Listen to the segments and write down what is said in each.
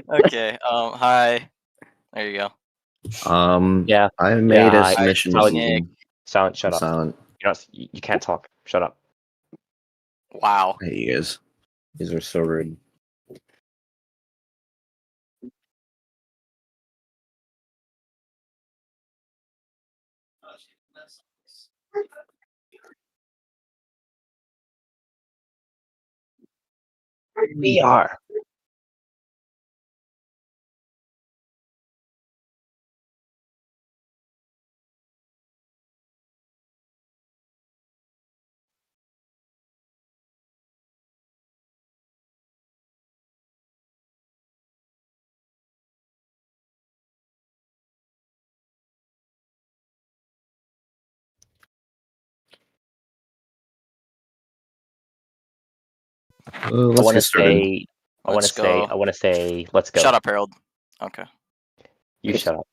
Okay. Hi. There you go. Yeah. I made Yeah, a hi. submission Silent this Nick. season. Silent, shut I'm up. silent. You can't talk. Shut up. Wow. I hate you guys. These are so rude. We are. Let's I want to get started. say. Let's go. I want to say. Let's go. Shut up, Harold. Okay. You shut up.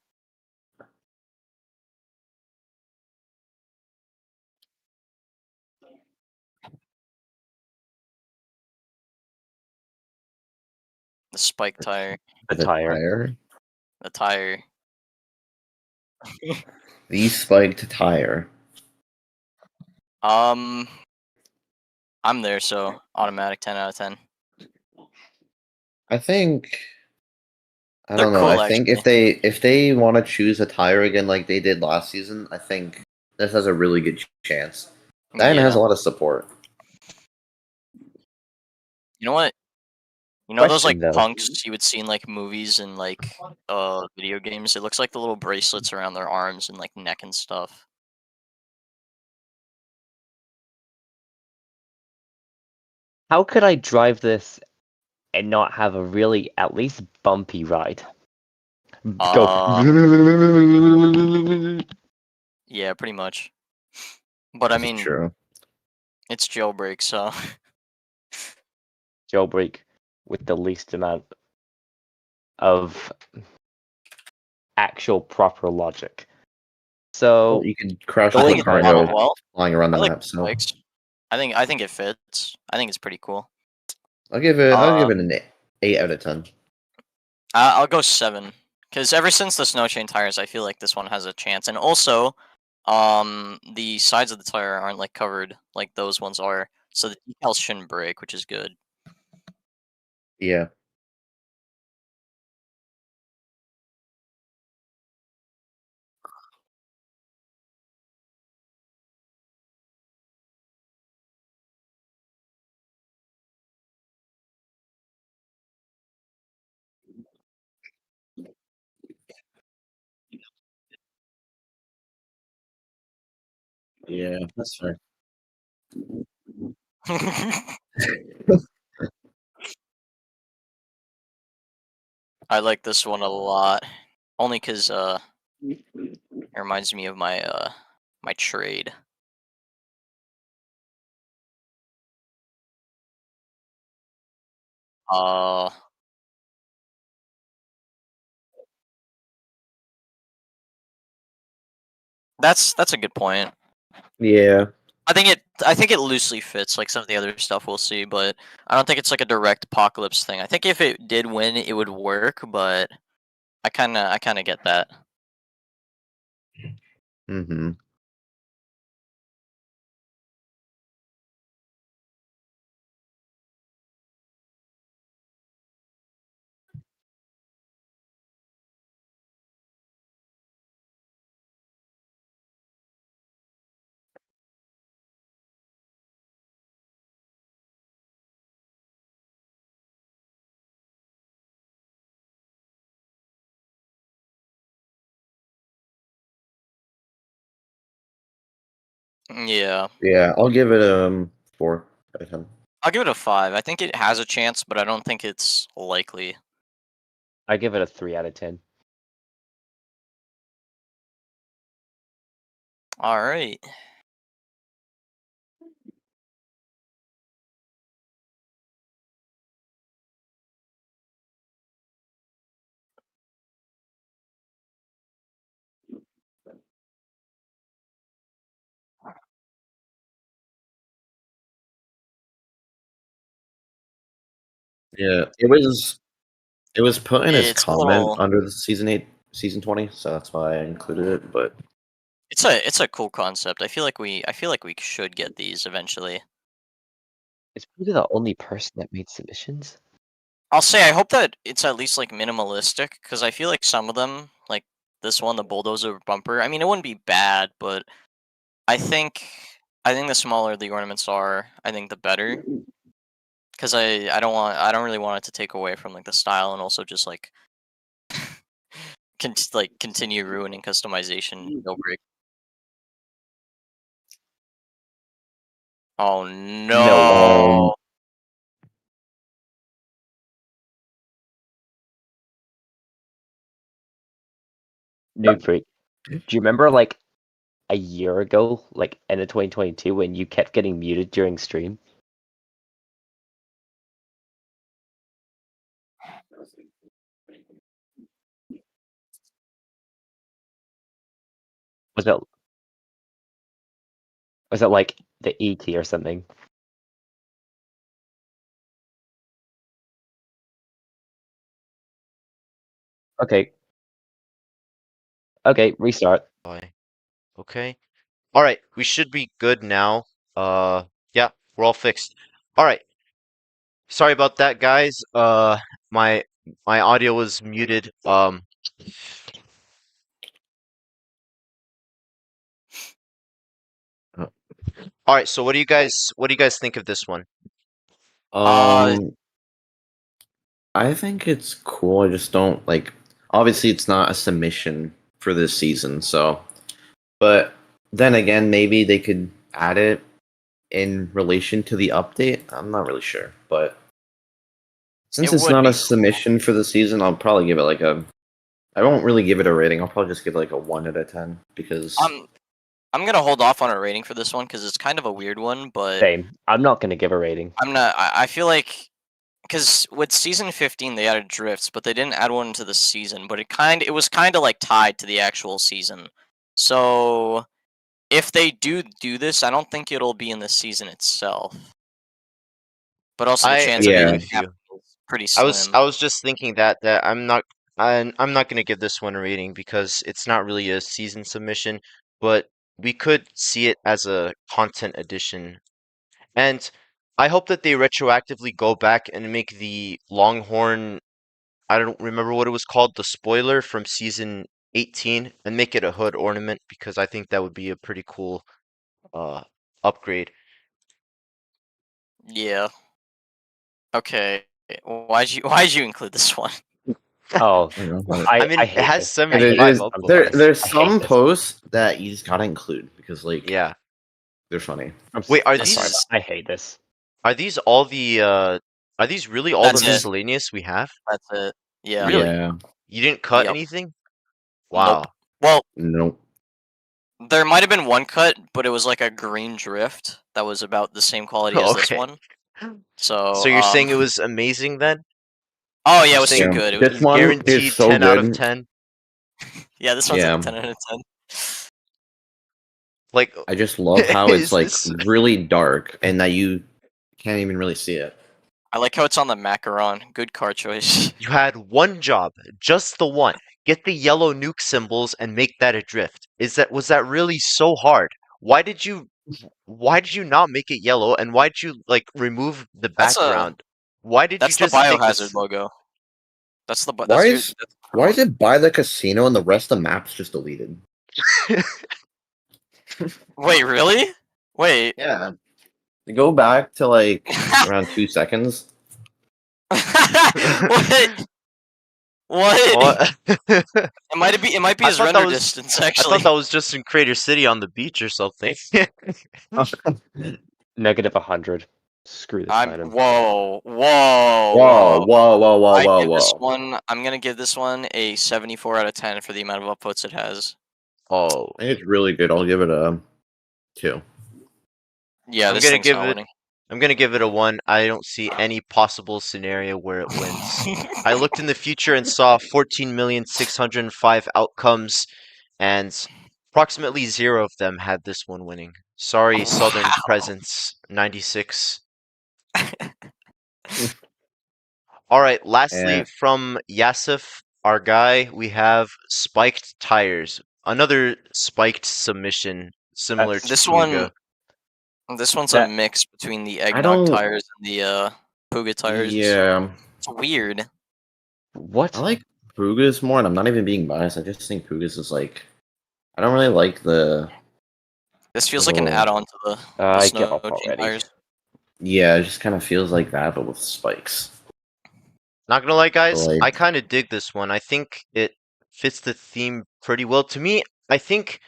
The spike tire. The tire. The tire. The spiked tire. I'm there, so automatic 10 out of 10. I think. I They're don't know. cool, I think actually. if they want to choose a tire again like they did last season, I think this has a really good chance. That has Yeah. a lot of support. You know what? You know those like Question, though. punks you would see in like movies and like video games? It looks like the little bracelets around their arms and like neck and stuff. How could I drive this and not have a really at least bumpy ride? Go. Yeah, pretty much. But I This is mean, true. it's jailbreak, so Jailbreak with the least amount of actual proper logic. So Well, you could crash Going into a car and go well, flying around I the like map. So spikes. I think it fits. I think it's pretty cool. I'll give it an 8 out of 10. I'll go 7 because ever since the snow chain tires, I feel like this one has a chance. And also, the sides of the tire aren't like covered like those ones are, so the decals shouldn't break, which is good. Yeah. Yeah, that's fair. I like this one a lot, only because it reminds me of my my trade. Uh, that's a good point. Yeah. I think it loosely fits like some of the other stuff we'll see, but I don't think it's like a direct apocalypse thing. I think if it did win, it would work, but I kind of get that. Mm-hmm. Yeah, Yeah, I'll give it 4 out of 10. I'll give it a 5. I think it has a chance, but I don't think it's likely. I give it a 3 out of 10. All right. Yeah, it was put in his It's a comment little. under the season 20, so that's why I included it. But It's a cool concept. I feel like we should get these eventually. Is Peter the only person that made submissions? I'll say I hope that it's at least like minimalistic because I feel like some of them, like this one, the bulldozer bumper. I mean, it wouldn't be bad, but I think I think the smaller the ornaments are, I think the better. Because I don't really want it to take away from like the style and also just like continue ruining customization jailbreak. Oh No. no! NoobFreak. Do you remember like a year ago, like end of 2022, when you kept getting muted during stream? Was it like the ET or something? Okay. Okay, restart. Okay. All right, we should be good now. Yeah, we're all fixed. All right. Sorry about that, guys. My my audio was muted. All right. So what do you guys think of this one? Uh, I think it's cool. I just don't like. Obviously, it's not a submission for this season, so. But then again, maybe they could add it in relation to the update. I'm not really sure, but since it it's would not be a cool. submission for the season, I'll probably give it like a. I won't really give it a rating. I'll probably just give it like a 1 out of 10 because. I'm gonna hold off on a rating for this one because it's kind of a weird one, but Same. I'm not gonna give a rating. I'm not. I feel like because with season 15 they added drifts, but they didn't add one to the season. But it was kind of like tied to the actual season. So if they do this, I don't think it'll be in the season itself. But also the I chance of agree Yeah. it with you. happening is pretty I slim. was just thinking that I'm not gonna give this one a rating because it's not really a season submission, but we could see it as a content addition. And I hope that they retroactively go back and make the Longhorn, I don't remember what it was called, the spoiler from season 18, and make it a hood ornament because I think that would be a pretty cool uh upgrade. Yeah. Okay. Why'd you include this one? Oh, I don't know, but I mean, I it hate has this. I hate 75 this is, there, upvotes. there's I hate some this. posts that you just gotta include because like Yeah. they're funny. Wait, I'm sorry, but I hate this. are these all the are these really all the That's it. miscellaneous we have? That's it. Yeah. Really? Yeah. You didn't cut Yep. anything? Nope. Wow. Well, Nope. there might have been one cut, but it was like a green drift that was about the same quality as this Okay. one. So, So you're saying it was amazing then? oh yeah, You're it was too saying Yeah. good. It This was, one is guaranteed so 10 out of good. 10? yeah, this one's a Yeah. 10 out of 10. Like, I just love how it's is like this... really dark and that you can't even really see it. I like how it's on the macaron. Good car choice. You had one job, just the one. Get the yellow nuke symbols and make that a drift. Was that really so hard? Why did you not make it yellow and why did you like remove the background? Why did you That's the just take biohazard this? logo. That's the Why that's is that's why is it by the casino and the rest of the map's just deleted? Wait, really? Wait. Yeah. Go back to like around 2 seconds. What? What? What? It might be I his thought that render was distance I actually. thought that was just in Crater City on the beach or something. Negative 100. Screw this item. Whoa. Whoa, whoa, whoa, whoa, I whoa, give this whoa. one. I'm gonna give this one a 74 out of 10 for the amount of upvotes it has. Oh, I think it's really good. I'll give it a 2. Yeah, I'm this gonna thing's give not it winning. I'm gonna give it a 1. I don't see any possible scenario where it wins. I looked in the future and saw 14,605 outcomes, and approximately 0 of them had this one winning. Sorry, Southern Wow. Presence 96. All right. Lastly, Yeah. from Yasif, our guy, we have spiked tires. Another spiked submission, similar to This Puga. This one's a That- mix between the I eggnog don't. tires and the Puga tires. Yeah. It's weird. What? I like Pugas more, and I'm not even being biased. I just think Pugas is like. I don't really like the. This feels like an little- add-on to the I snow give up chain already. tires. Yeah, it just kind of feels like that, but with spikes. Not gonna lie, guys, Like- I kind of dig this one. I think it fits the theme pretty well. To me, I think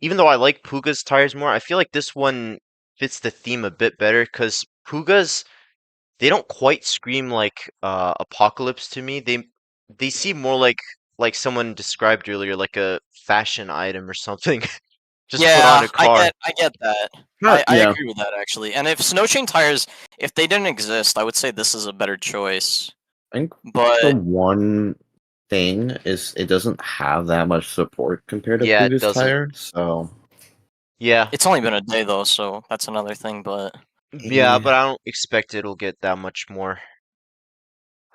even though I like Puga's tires more, I feel like this one fits the theme a bit better because Puga's they don't quite scream like apocalypse to me. They seem more like someone described earlier, like a fashion item or something. Just put on a car. I get that. Huh, I yeah. agree with that actually. And if snow chain tires, if they didn't exist, I would say this is a better choice. I think But the one thing is it doesn't have that much support compared to Yeah, it Puga's doesn't. tire, so Yeah, it's only been a day though, so that's another thing. But yeah, but I don't expect it'll get that much more.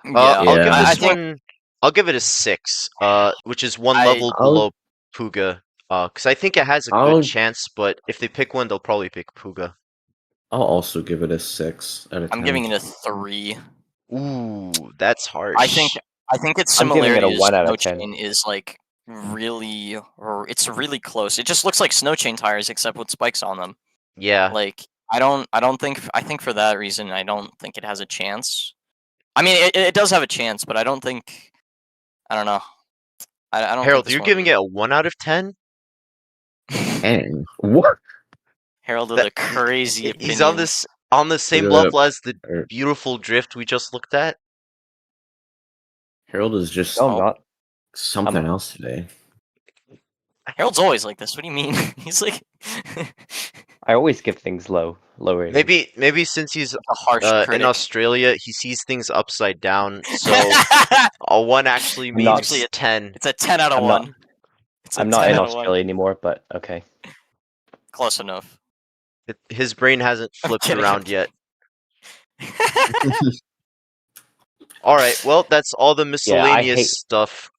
yeah, I'll give Yeah. I this think one. I'll give it a 6. Which is one I- level I'll- below Puga. Because I think it has a I'll- good chance, but if they pick one, they'll probably pick Puga. I'll also give it a 6 out of 10. I'm giving it a 3. Ooh, that's harsh. I think its I'm giving it similarity a to 1 out snow of 10. chain is like really, it's really close. It just looks like snow chain tires except with spikes on them. Yeah. Like I think for that reason I don't think it has a chance. I mean it does have a chance, but I don't think I don't know. I don't Harold, think this you're one... giving it a 1 out of 10? And what? Harold with That- a crazy opinion. He's on the same Look at level as the Er, beautiful drift we just looked at. Harold is just No, I'm not. something else today. Harold's always like this. What do you mean? He's like I always give things low ratings. Maybe since he's a harsh in critic. Australia, he sees things upside down. So a 1 actually I'm not- means Actually, 10. It's a 10 out of I'm not- 1. It's a I'm not 10 in out of 1. Australia anymore, but okay. Close enough. His brain hasn't I'm flipped kidding, around I'm yet. All right, well, that's all the miscellaneous hate- stuff.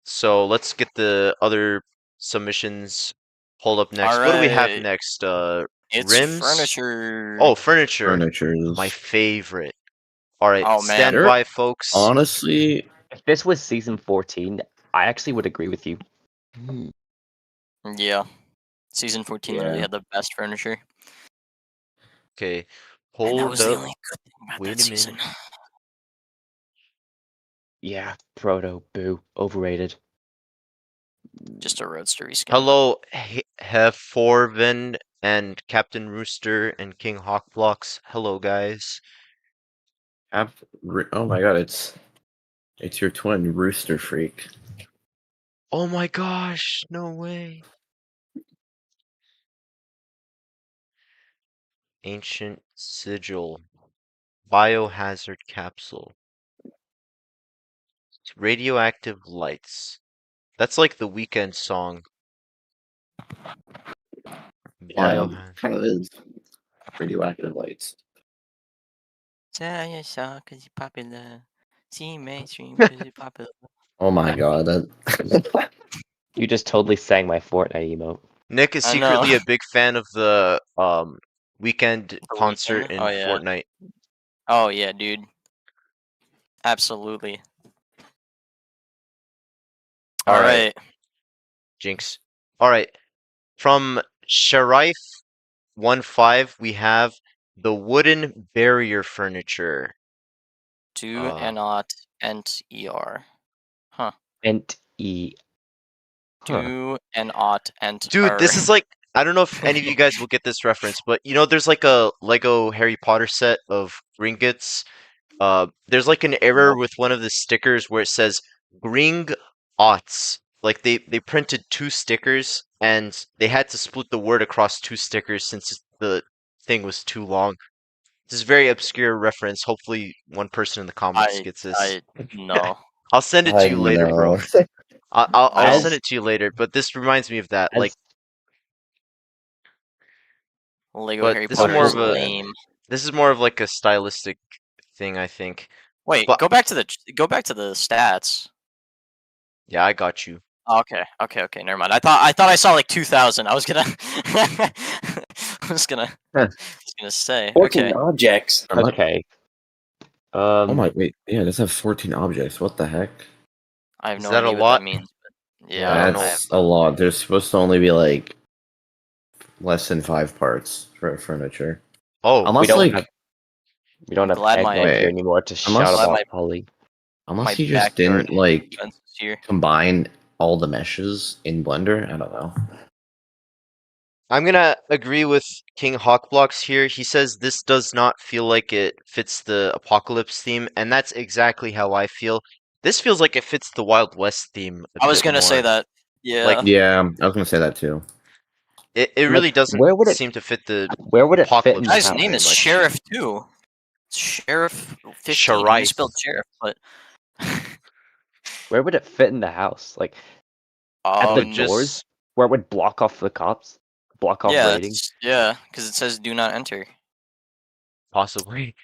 So let's get the other submissions pulled up next. What do we have Alright. next? It's Rims? furniture. Oh, furniture. Furniture is My favorite. All right, Oh, man. stand Sure. by, folks. honestly. If this was season 14, I actually would agree with you. Yeah. Season 14 literally Yeah. had the best furniture. Okay, And that hold was the up. only good thing about Wait that a minute. season. Yeah, Proto, boo, overrated. Just a roadster reskin. Hello, Heforven and Captain Rooster and King Hawkblocks. Hello, guys. Oh my god, it's your twin, Rooster Freak. Oh my gosh, no way. Ancient Sigil. Biohazard Capsule. Radioactive Lights. That's like the Weekend song. Biohazard. Kind of is. Radioactive lights. Popular. See mainstream popular. Oh my god, that. You just totally sang my Fortnite emote. Nick is I know. secretly a big fan of the Weekend concert Weeknd? in Oh, yeah. Fortnite. Oh yeah, dude. Absolutely. All All right. right. Jinx. All right. From Sharif15, we have the wooden barrier furniture. 2 Uh, and not ent er. Ent E. Huh. 2 and ot ent Dude, this is like I don't know if any of you guys will get this reference, but you know there's like a Lego Harry Potter set of Gringotts. There's like an error with one of the stickers where it says Gring Ots. Like they printed 2 stickers and they had to split the word across 2 stickers since the thing was too long. This is a very obscure reference. Hopefully one person in the comments gets this. no. I'll send it to you later, bro. I'll As- send it to you later, but this reminds me of that. As- Like Lego But Harry this is Potter more is of a- lame. this is more of like a stylistic thing, I think. Wait, But go back to the stats. yeah, I got you. Oh, okay. Never mind. I thought I saw like 2,000. I was gonna, I was gonna say. 14 Okay. objects. I'm not- Okay. Oh my wait, yeah, let's have 14 objects. What the heck? I have Is no that a idea what lot? that means. But Yeah, I don't know. That's a lot. There's supposed to only be like less than 5 parts for furniture. Oh, Unless don't like have- We don't have glad Eggnog my- here anymore to Unless- shout glad about my- Polly. unless my you just backyard didn't like fence is here. combine all the meshes in Blender. I don't know. I'm gonna agree with King Hawkblocks here. He says this does not feel like it fits the apocalypse theme, and that's exactly how I feel. This feels like it fits the Wild West theme. I was gonna say that. Yeah. Like, Yeah, I was gonna say that too. It Like, really doesn't where would it- seem to fit the Where would it fit in apocalypse the Guy's house? name very is much. Sheriff too. Sheriff 15. Sheriff. You spelled sheriff, but Where would it fit in the house? Like at the just doors, where it would block off the cops, block off yeah, raiding. yeah, because it says do not enter. possibly.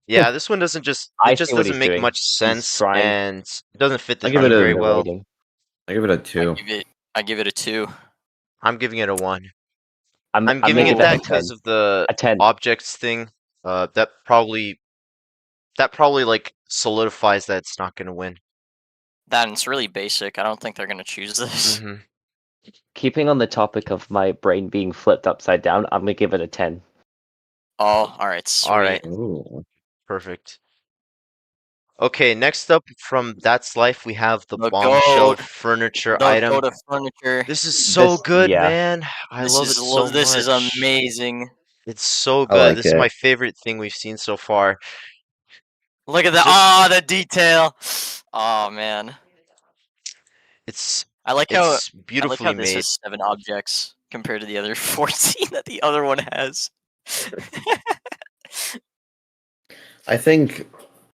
Yeah, this one doesn't just I it just see what doesn't he's make doing. much sense, trying- and it doesn't fit the I give theme it a- very The well. raiding. I give it a 2. I give it a 2. I'm giving it a 1. I'm I'm gonna giving give it that a 10. because of the A 10. objects thing. That probably like solidifies that it's not gonna win. That and it's really basic. I don't think they're gonna choose this. Mhm. Keeping on the topic of my brain being flipped upside down, I'm gonna give it a 10. Oh, all right, sweet. All right, Ooh. perfect. Okay, next up from That's Life, we have the The bombshell goat. furniture The item. go to furniture. This is so This- good, yeah. man. I love it so This is much. amazing. It's so I good. like This is it. my favorite thing we've seen so far. Look at that! Just- Ah, the detail. Oh man, It's I like how it's beautifully this made. has 7 objects compared to the other 14 that the other one has. I think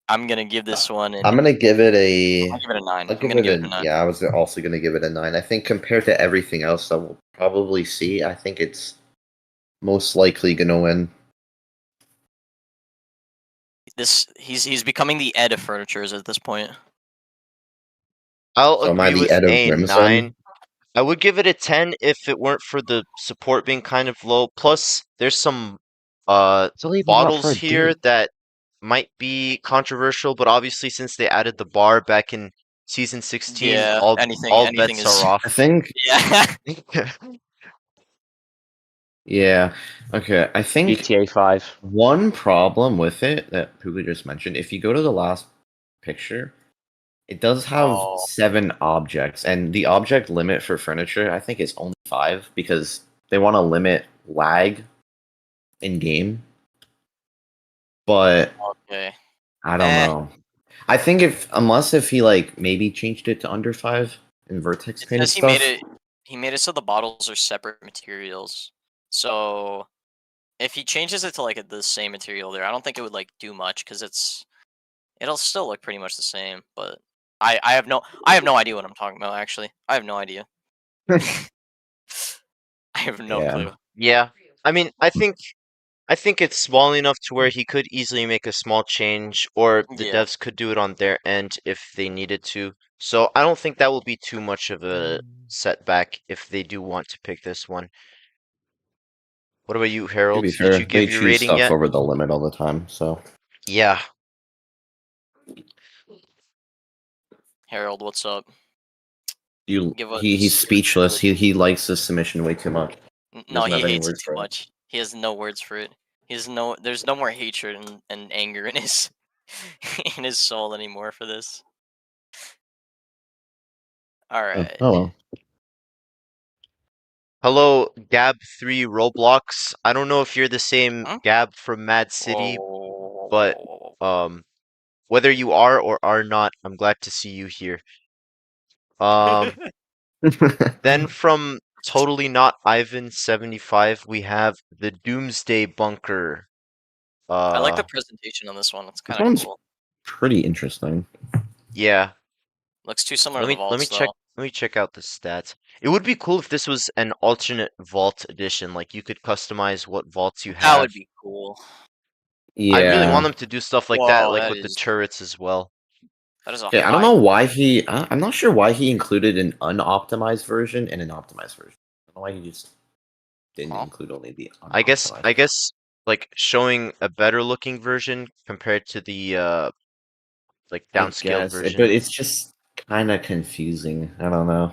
I'm gonna give this one. I'm gonna give it a. I'll give it a 9. I'll I'm give gonna it give a. it a 9. Yeah, I was also gonna give it a 9. I think compared to everything else that we'll probably see, I think it's most likely gonna win. He's becoming the Ed of furnitures at this point. I'll So am I agree the with Ed of a Brimstone? 9. I would give it a 10 if it weren't for the support being kind of low. Plus, there's some It's only been out for bottles a here day. that might be controversial, but obviously since they added the bar back in season 16, Yeah, all anything bets is- are off. I think. Yeah. Yeah. Okay. I think GTA 5. one problem with it that Puga just mentioned, if you go to the last picture, it does have Oh. 7 objects, and the object limit for furniture, I think, is only 5 because they want to limit lag in game. But Okay. I don't know. I think unless he like maybe changed it to under 5 in vertex painted Because stuff. he made it so the bottles are separate materials. So if he changes it to like the same material there, I don't think it would like do much because it'll still look pretty much the same. But I have no idea what I'm talking about. Actually, I have no idea. I have no Yeah. clue. Yeah, I mean, I think it's small enough to where he could easily make a small change, or the Yeah. devs could do it on their end if they needed to. So I don't think that will be too much of a setback if they do want to pick this one. What about you, To Harold? be fair, Did you they give your choose rating stuff yet? over the limit all the time. So Yeah. Harold, what's up? he's us- speechless. He likes this submission way too much. No, doesn't he have any hates it words too for it. much. He has no words for it. There's no more hatred and anger in his in his soul anymore for this. All right. Oh well. Hello, Gab3 Roblox. I don't know if you're the same Huh? Gab from Mad City, Whoa, but whoa, whoa. whether you are or are not, I'm glad to see you here. Then from Totally Not Ivan 75, we have the Doomsday Bunker. I like the presentation on this one. It's This kind of one's cool. pretty interesting. Yeah. Looks too similar to the Let me vaults, check. though. Let me check out the stats. It would be cool if this was an alternate vault edition. Like you could customize what vaults you That have. would be cool. Yeah. I really want them to do stuff like that, Whoa, like that with the is- turrets as well. That is a Yeah, I don't high. know why I'm not sure why he included an unoptimized version and an optimized version. I don't know why he just didn't Huh? include only the I unoptimized. guess like showing a better looking version compared to the like I downscaled guess, version. but it's just kind of confusing. I don't know.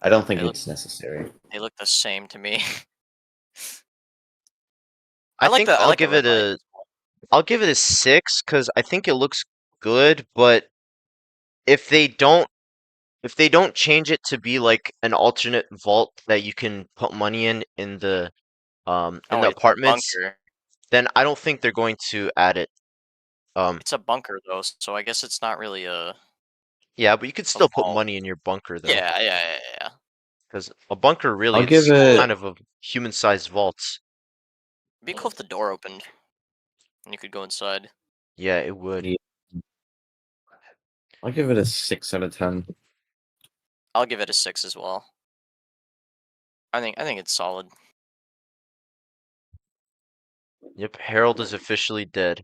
I don't think They look- it's necessary. They look the same to me. I like think the I I'll like the give red it light. I'll give it a 6 because I think it looks good, but if they don't change it to be like an alternate vault that you can put money in the Oh, the wait, it's a apartments, bunker. then I don't think they're going to add it. It's a bunker though, so I guess it's not really a Yeah, but you could a still put vault. money in your bunker though, Yeah. because a bunker really I'll give it's it. kind of a human-sized vault. It'd be cool if the door opened and you could go inside. Yeah, it would. Yeah. I'll give it a 6 out of 10. I'll give it a 6 as well. I think it's solid. Yep, Harold is officially dead.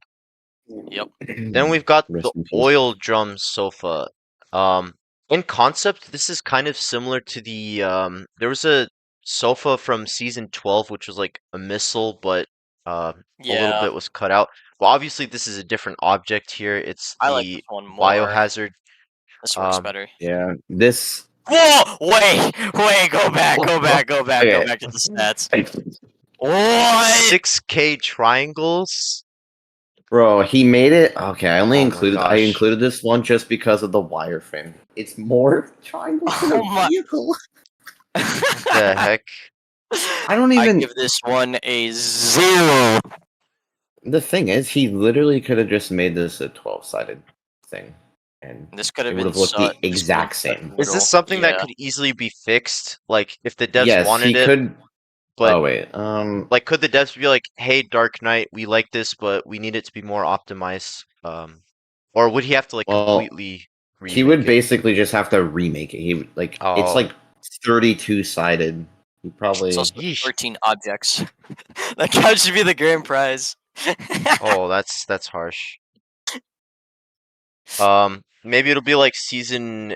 Yep. Then we've got Rest the in peace. oil drum sofa. In concept, this is kind of similar to the there was a sofa from season 12 which was like a missile, but a little Yeah. bit was cut out. Well, obviously this is a different object here. It's I like the this one more. biohazard. This works better. Yeah, this. Whoa! Wait! Go back Okay. to the stats. What? 6K triangles. Bro, he made it. Okay, I only Oh my included. I gosh. included this one just because of the wireframe. It's more triangles than Oh a my- vehicle. The heck? I don't I even. give this one a 0. The thing is, he literally could have just made this a 12-sided thing, and This could it have would been have looked the this could have exact been same. Is middle. this something that Yeah. could easily be fixed? Like if the devs Yes, wanted he it, could. but Oh wait. like could the devs be like, "Hey, Dark Knight, we like this, but we need it to be more optimized." Or would he have to like Well, completely he would remake it? basically just have to remake it. He would like. It's Oh. like 32-sided. He probably. It's also Yeesh. 13 objects. That count should be the grand prize. Oh, that's harsh. Maybe it'll be like season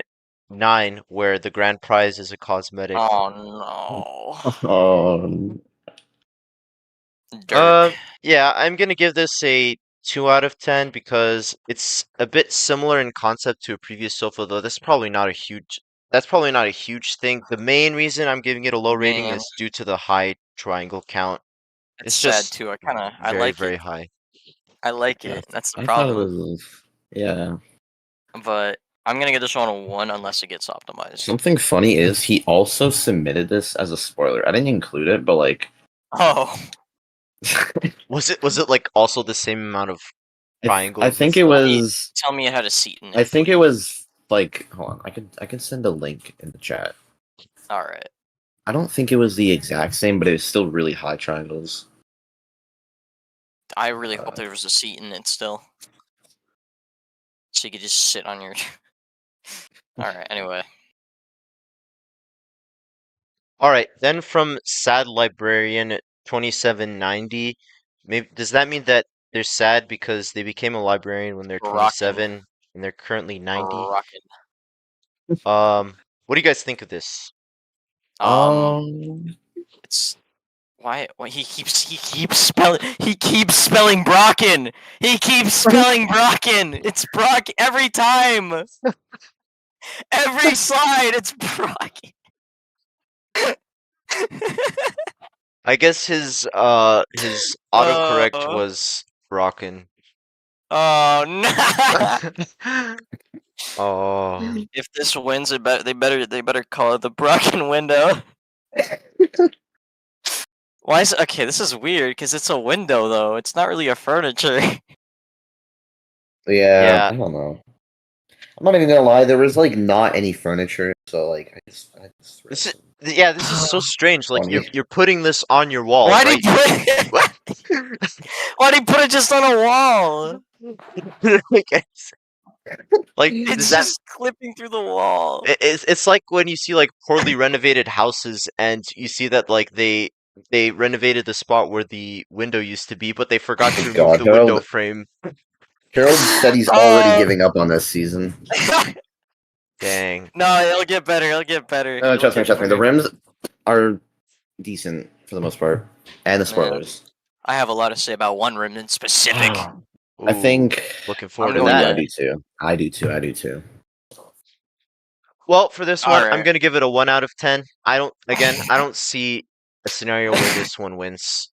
9 where the grand prize is a cosmetic. Oh Oh, no. Dirt. Yeah, I'm gonna give this a 2 out of 10 because it's a bit similar in concept to a previous sofa, though that's probably not a huge thing. The main reason I'm giving it a low rating Man. is due to the high triangle count. It's It's sad just too. I very, like very it. high. I like yeah, it. That's the I thought it problem. was. Yeah. But I'm gonna give this one a 1 unless it gets optimized. Something funny is he also submitted this as a spoiler. I didn't include it, but like. Oh. Was it like also the same amount of triangles? I and think it stuff? was. Tell me it had a seat in it. I think it please. was like. Hold on. I can send a link in the chat. Alright. I don't think it was the exact same, but it was still really high triangles. I really hope there was a seat in it still. So you could just sit on your. Alright, anyway. All right, then from Sad Librarian 2790, maybe does that mean that they're sad because they became a librarian when they're Rockin'. 27 and they're currently 90? Rocket. What do you guys think of this? It's why he keeps spelling Brocken. He keeps spelling Brocken. It's Brock every time. Every slide, it's Brocken. I guess his autocorrect was Brocken. Oh no! Oh, If this wins, they better call it the Brocken window. Why is okay? This is weird because it's a window though. It's not really a furniture. Yeah, I don't know. I'm not even gonna lie. There was like not any furniture, so like I just this is so strange. Like Funny. you're putting this on your wall, Why right? did he put it? Why did he put it just on a wall? Like It's does that just clipping through the wall. it's like when you see like poorly renovated houses and you see that like they they renovated the spot where the window used to be, but they forgot to remove God, the window Harold. frame. Harold said he's already giving up on this season. Dang. No, it'll get better. It'll get better. It'll Trust me, get trust me. The better. rims are decent for the most part, and the Man. spoilers. I have a lot to say about one rim in specific. I think Looking forward I'm to going that. I do too. Well, for this one, I'm Alright. gonna give it a 1 out of 10. I don't see a scenario where this one wins.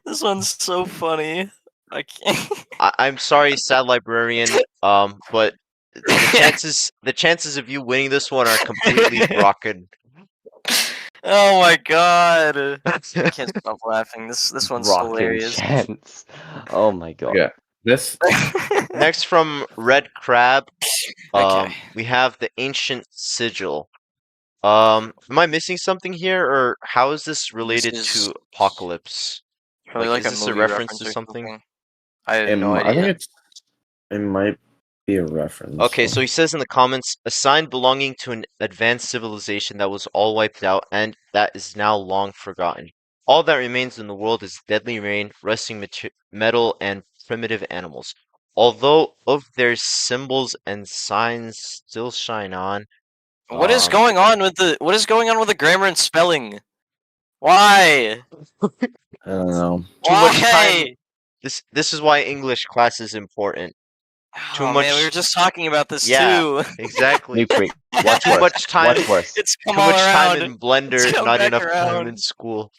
This one's so funny. I can't. I'm sorry, sad librarian. But the chances of you winning this one are completely broken. Oh my god. I can't stop laughing. This one's Rocking hilarious. chance. Oh my god. Yeah. This Next from Red Crab, Okay. we have the Ancient Sigil. Am I missing something here, or how is this related is to Apocalypse? Probably Like, like is a this a movie reference to or something? I have no I think idea. it might be a reference. Okay, so he says in the comments, a sign belonging to an advanced civilization that was all wiped out and that is now long forgotten. All that remains in the world is deadly rain, rusting metal, and primitive animals. Although of their symbols and signs still shine on. What is going on with the grammar and spelling? Why? I don't know. Too much time. Why? This is why English class is important. Too Oh much. man, we were just talking about this Yeah, too. exactly. NoobFreak. What's Too worse? much time. What's worse? It's come Too all much time around. in Blender, It's come not back enough time around. in school.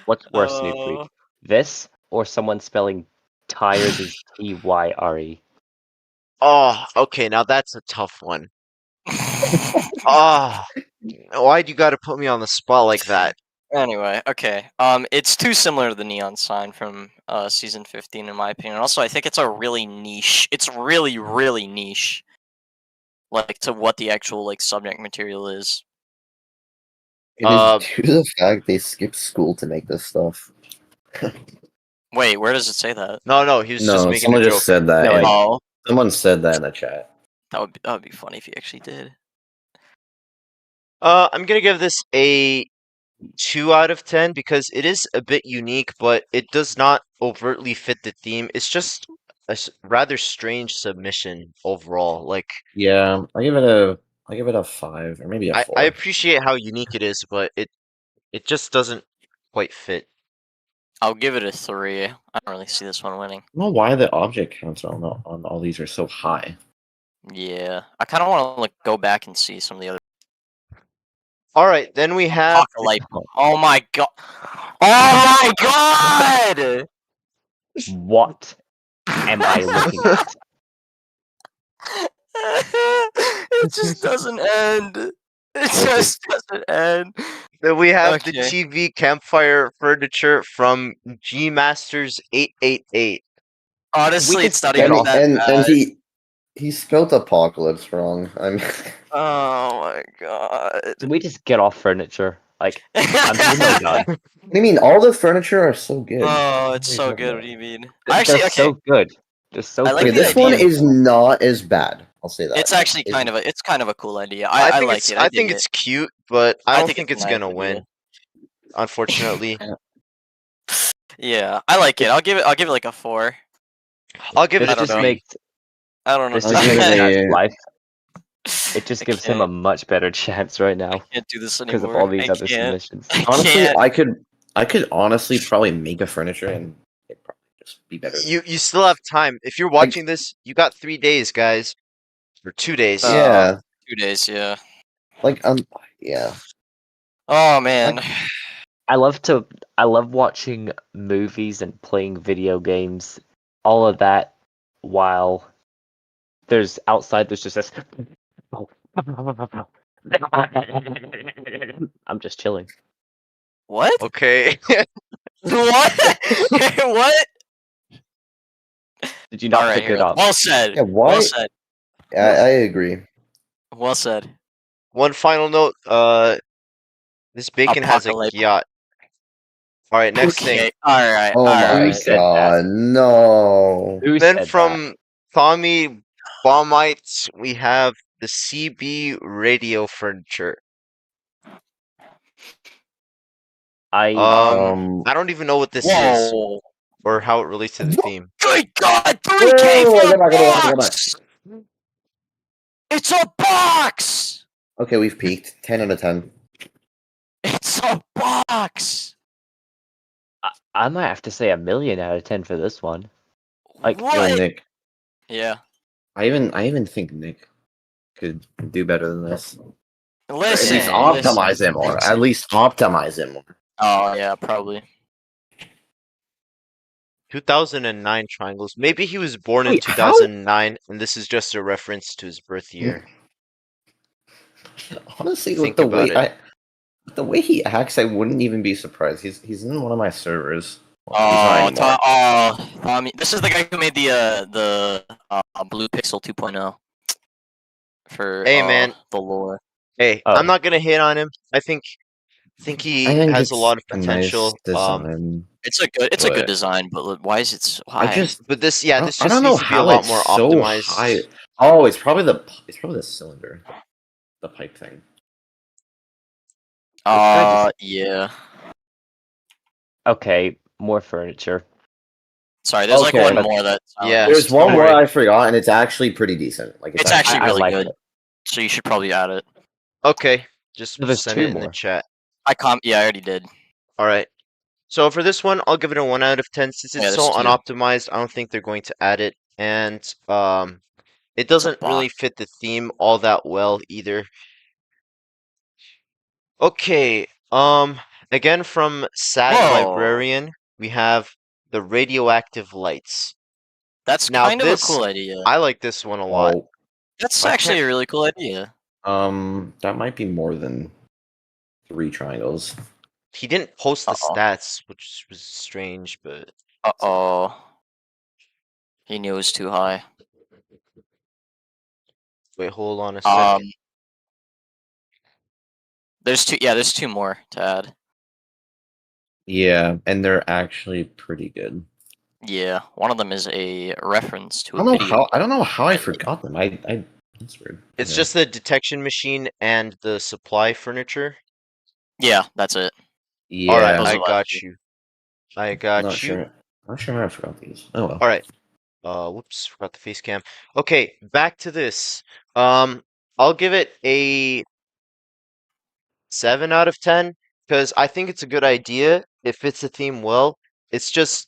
What's worse, NoobFreak? This or someone spelling tires as Tyre? Oh, okay, now that's a tough one. Oh, why'd you gotta put me on the spot like that? Anyway, okay. It's too similar to the neon sign from season 15 in my opinion. Also, I think it's a really niche. It's really, really niche. Like to what the actual like subject material is. It is due to the fact they skipped school to make this stuff. Wait, where does it say that? No, he was just No, making someone a joke. just said that. No, and Oh, someone said that in the chat. that would be funny if he actually did. I'm gonna give this a 2 out of 10 because it is a bit unique, but it does not overtly fit the theme. It's just a rather strange submission overall. Like, Yeah, I give it a 5 or maybe a 4. I appreciate how unique it is, but it just doesn't quite fit. I'll give it a 3. I don't really see this one winning. I don't know why the object counts on all these are so high. Yeah, I kind of want to like go back and see some of the other. All right, then we have Apocalypse. Oh my god! Oh my god! What am I looking at? It just doesn't end. It just doesn't end. then we have the Okay. TV campfire furniture from G Masters 888. Honestly, We it's not just even get off- that and bad. he spelled apocalypse wrong. I mean, Oh my god. Can we just get off furniture? Like, I'm pretty much done. what do you mean? All the furniture are so good. Oh, it's What are you so talking good. about? What do you mean? They're Actually, okay. so good. They're so I like Okay, good. the this one idea. is not as bad. I'll say that. It's actually It's- kind of a cool idea. I I think like it's it. I dig think it. it's cute, but I I don't think think it's it's a nice gonna idea. win. Unfortunately, Yeah, I like it. I'll give it like a 4. I'll give This it I a don't just know. 3. makes I don't know. this I'll just give makes it Chad's a- life. It just I gives him a can't. much better chance right now I can't do this because anymore. of all these I other can't. submissions. I honestly, can't. I could honestly probably make a furniture and it'd probably just be better. You still have time. If you're watching this, you got 3 days, guys, or 2 days. Yeah, 2 days. Yeah. like yeah. Oh man. I love watching movies and playing video games, all of that, while there's just this. I'm just chilling. What? Okay. What? What? Did you not Alright, pick it Hero. up? Well said. Yeah, why? Well said. I agree. Well said. One final note. This bacon has a Apocalypse. yacht. All right, next thing. Okay. Alright. Oh my Alright. said that? god, no. Who Then said from Tommy Baumite, we have the CB radio furniture. I don't even know what this is Whoa! or how it relates to the theme. Good God! 3K Whoa, for go a back, go back, go back. box! It's a box! Okay, we've peaked. 10 out of 10. It's a box! I might have to say 1,000,000 out of 10 for this one. Like, Yo, What? Nick. Yeah. I even think Nick could do better than this. Or at Listen. least optimize it more. At least optimize it more. Oh, yeah, probably. 2009 triangles. Maybe he was born in Wait, 2009, and this is just a reference to his birth year. Honestly, Think with about the way he acts, I wouldn't even be surprised. He's in one of my servers. Well, Oh, he's not anymore. Tommy. This is the guy who made the Blue Pixel 2.0 for Hey, man. the lore. Hey, Oh. I'm not gonna hit on him. I think he I think has it's a lot of a nice potential. design. It's a good But- design, but why is it? I just But this, yeah, I this don't- I just don't know needs to be a how lot it's more so optimized. high. Oh, it's probably the cylinder, the pipe thing. Yeah. okay, more furniture. Sorry, there's Okay, like one but- more that. Yeah. There's don't one more worry. I forgot, and it's actually pretty decent. Like It's actually I really like good. it. So you should probably add it. Okay, just There's send 2 it in the more. chat. Yeah, I already did. All right. So for this one, I'll give it a 1 out of 10. Since it's Yeah, so there's 2. unoptimized, I don't think they're going to add it. And it doesn't really box. fit the theme all that well either. Okay, again from Sad Whoa. Librarian, we have the radioactive lights. That's Now kind of this- a cool idea. I like this one a lot. Oh, That's I actually can't- a really cool idea. that might be more than 3 triangles. He didn't post the Uh-oh. stats, which was strange, but Uh-oh. He knew it was too high. wait, hold on a second. There's 2 more to add. Yeah, and they're actually pretty good. Yeah, one of them is a reference to I a don't know video. how I forgot them. I that's weird. It's Okay. just the detection machine and the supply furniture. Yeah, that's it. Yeah. All right, Those I are the got last two. you. I got not you. sure. Not sure how I forgot these. Oh well. All right. Whoops, forgot the face cam. Okay, back to this. I'll give it a 7 out of 10 because I think it's a good idea. It fits the theme well. It's just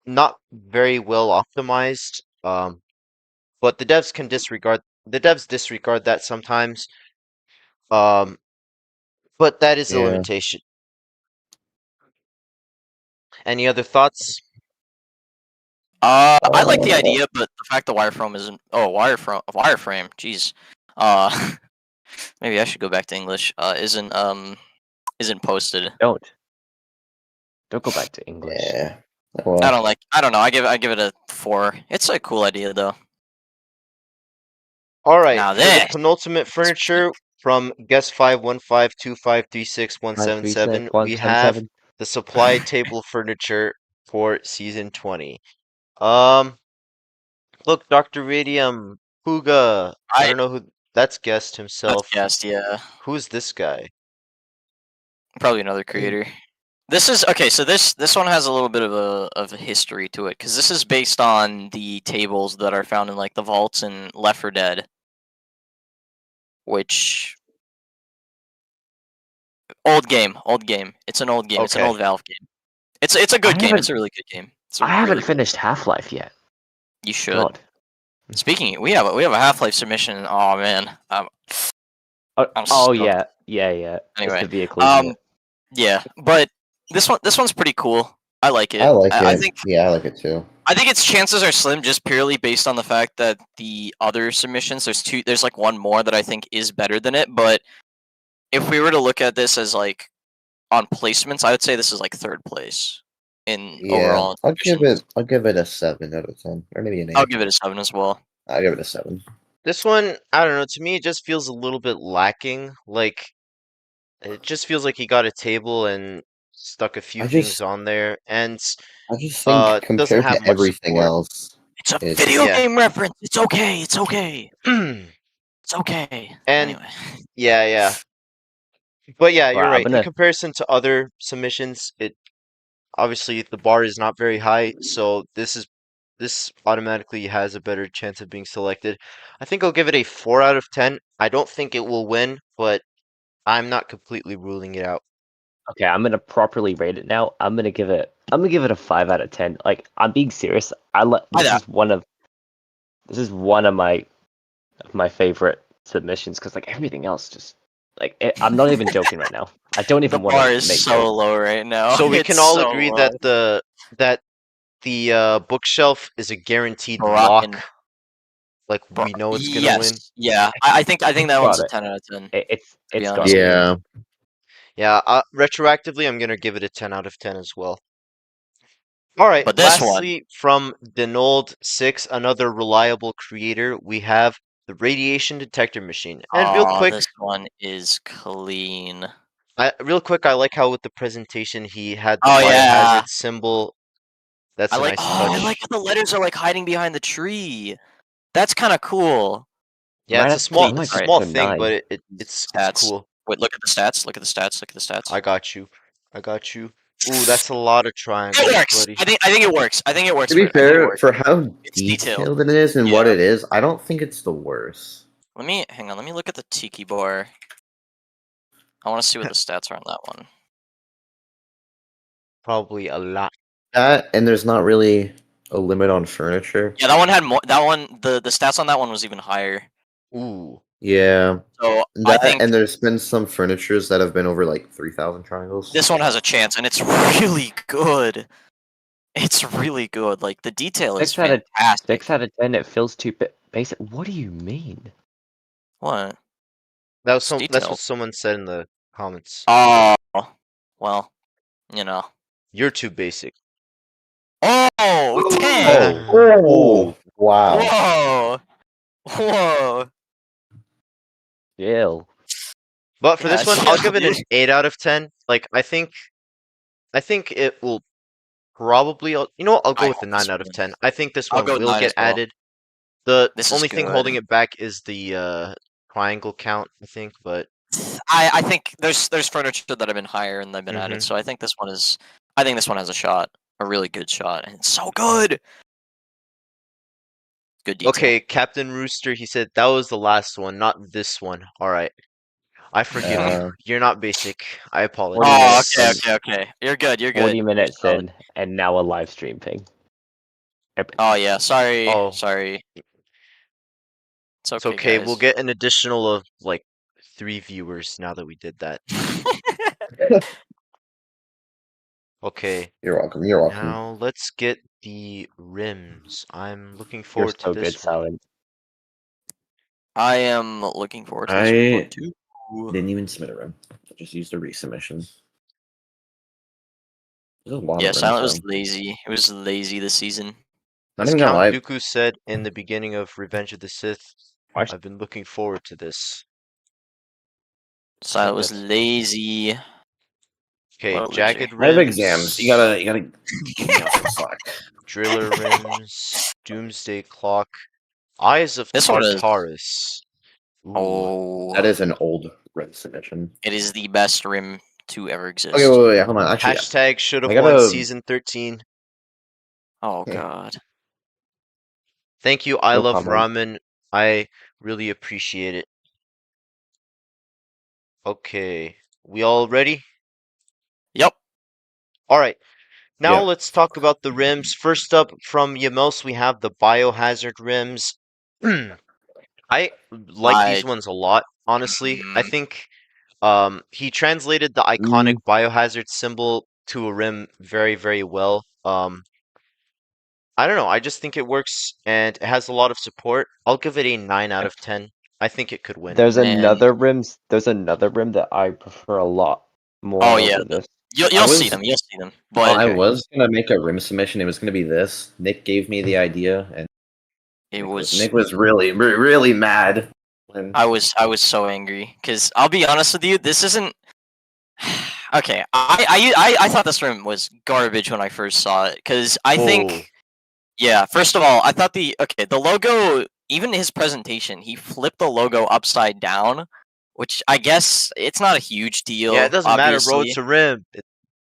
not very well optimized. But the devs disregard that sometimes. But that is a Yeah. limitation. Any other thoughts? I like the idea, but the fact the wireframe isn't. Oh, wireframe. Jeez. Maybe I should go back to English. Isn't posted. Don't go back to English. Yeah. Well, I don't know. I give it a 4. It's a cool idea though. All right. Now For the this penultimate furniture from guest 5152536177177, we have the supply table furniture for season 20. Look, Dr. Radium, Puga. I don't know who that's guest himself. That's guessed, yeah. Who's this guy? Probably another creator. This is okay. So this one has a little bit of a history to it because this is based on the tables that are found in like the vaults in Left 4 Dead, which old game. It's an old game. It's an Okay. old Valve game. It's a good game. It's a really good game. It's a I haven't really good- finished Half-Life yet. You should. God. Speaking, we have a Half-Life submission. Oh man. I'm Oh stoked. yeah. Anyway, It's the vehicle. isn't it? Yeah, but this one's pretty cool. I like it. I like it. I think I like it too. I think its chances are slim just purely based on the fact that the other submissions, there's like one more that I think is better than it, but if we were to look at this as like on placements, I would say this is like 3rd place in overall. I'll give submissions. it a 7 out of 10, or maybe an 8. I'll give it a 7 as well. I'll give it a 7. This one, I don't know. To me, it just feels a little bit lacking. Like, it just feels like he got a table and stuck a few things on there, and I just doesn't think compared have to much everything support. else, It's a It's- video yeah. game reference. It's okay. It's okay. and It's okay. And- Anyway. yeah, But yeah, you're Right, I'm right. In gonna. comparison to other submissions, it obviously the bar is not very high, so this automatically has a better chance of being selected. I think I'll give it a 4 out of 10. I don't think it will win, but I'm not completely ruling it out. Okay, I'm gonna properly rate it now. I'm gonna give it a 5 out of 10. Like, I'm being serious. This know. is one of my favorite submissions because like everything else just like I'm not even joking right now. I don't The even want bar to is make so jokes. low right now. So we It's can all so agree low. that the bookshelf is a guaranteed Rockin'. lock. Like we know it's gonna win. Yes. Yeah. I think that one's Got a it. 10 out of 10. To be It's honest gotta with be. you. Yeah. Yeah, retroactively, I'm gonna give it a 10 out of 10 as well. All right, But this one, lastly, from Denold6, another reliable creator, we have the radiation detector machine. And this one is clean. real quick, I like how with the presentation he had the Oh yeah. biohazard symbol. That's I a like. nice Oh, I like touch. how the letters are like hiding behind the tree. That's kind of cool. Yeah, Might it's have to Wait, I'm it's like a alright. small to thing, but 9. it's Stats. cool. Wait, look at the stats. Look at the stats. Look at the stats. I got you. I got you. Ooh, that's a lot of It triangles, works. buddy. I think it works. I think it works To for be it. I think it fair, works. for how It's detailed. detailed it is and Yeah. what it is, I don't think it's the worst. Let me hang on. Let me look at the tiki bar. I want to see what the stats are on that one. Probably a lot. That and there's not really a limit on furniture. Yeah, that one had more. That one, the stats on that one was even higher. Ooh. Yeah. So I That think and there's been some furnitures that have been over like 3,000 triangles. this one has a chance, and it's really good. It's really good. Like the detail is 6 out of fantastic. 6 out of 10. It feels too basic. What do you mean? What? That's It's what detailed. someone said in the comments. Oh, well, you know. You're too basic. Oh, 10! Oh, wow. Whoa! Whoa! Jill. But for Yeah, this one, I'll give it an dude. 8 out of 10. Like I think it will probably you know what, I'll go I with the hope this 9 out of wins. 10. I think this I'll one go with will 9 get as well. added. The This is only thing good. holding it back is the triangle count, I think, but I think there's furniture that have been higher and they've been added, Mhm. so I think this one has a shot, a really good shot, and it's so good. Good detail. Okay, Captain Rooster, he said that was the last one, not this one. All right. I forgive you. You're not basic. I apologize. Oh, minutes. okay. You're good. 40 You're minutes solid. in, and now a live stream ping. Epic. Oh yeah, sorry. Oh. Sorry. It's It's okay, okay. We'll guys. get an additional of like 3 viewers now that we did that. Okay. You're welcome. You're welcome. Now let's get the rims. I'm looking You're forward to so good, this one. Silent. I am looking forward to this one too. Didn't even submit a rim. I just used a resubmission. There's a lot Yeah, of rims, Silent was though. lazy. It was lazy this season. Not As even gonna Count lie. Dooku said in the beginning of Revenge of the Sith, Why- I've been looking forward to this. Silent was Yes. lazy. Okay, What a loser. jagged I have rims. exams. You gotta give me some slack. Driller rims. Doomsday clock. Eyes of This one is- Tartarus. Ooh. Oh, That is an old rim submission. it is the best rim to ever exist. Okay, wait, hold on. Actually, Hashtag should have I won gotta- season 13. Oh Yeah. god. Thank you, I No Love comment. Ramen. I really appreciate it. Okay, we all ready? Yep. All right. Now Yeah. let's talk about the rims. First up from Yamos, we have the Biohazard rims. I like these ones a lot, honestly. I think he translated the iconic Biohazard symbol to a rim very, very well. I don't know. I just think it works and it has a lot of support. I'll give it a 9 out of 10. I think it could win. There's Man. another rim that I prefer a lot more Oh, yeah, over this. You'll see them. You'll see them. But I was gonna make a rim submission. It was gonna be this. Nick gave me the idea, and it was. Nick was really, really mad. When... I was so angry because I'll be honest with you. This isn't. Okay, I thought this rim was garbage when I first saw it because I think. Yeah, first of all, I thought the logo, even his presentation, he flipped the logo upside down, which I guess it's not a huge deal. Yeah, it doesn't matter, bro. obviously. It's a rim.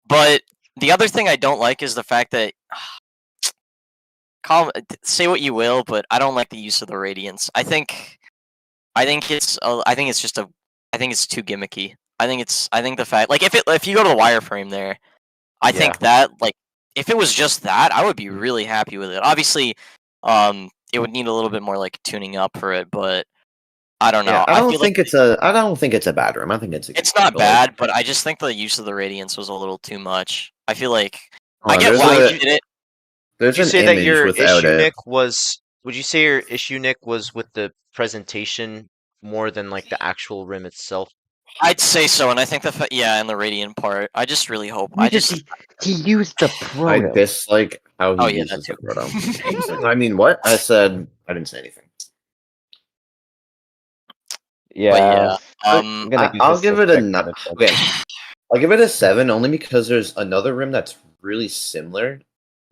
But the other thing I don't like is the fact that say what you will, but I don't like the use of the radiance. I think it's just I think it's too gimmicky. I think the fact, like, if you go to the wireframe there, I think that, like, if it was just that, I would be really happy with it. Obviously, it would need a little bit more, like, tuning up for it, but I don't know. Yeah, I don't think like it's a bad room. I think it's a good it's not room, but, like, bad, but I just think the use of the radiance was a little too much. I feel like I hold on, get there's why a- you did it. There's Would you an say that image your without issue, it. Nick, was? Would you say your issue, Nick, was with the presentation more than like the actual rim itself? I'd say so, and I think and the radiant part. I just really hope. He used the I proto. dislike how he Oh, yeah, uses that the proto. I mean, what? I didn't say anything. Yeah. I'm gonna give I'll this give a it a 6 nine. out of 10. Okay, I'll give it a 7 only because there's another rim that's really similar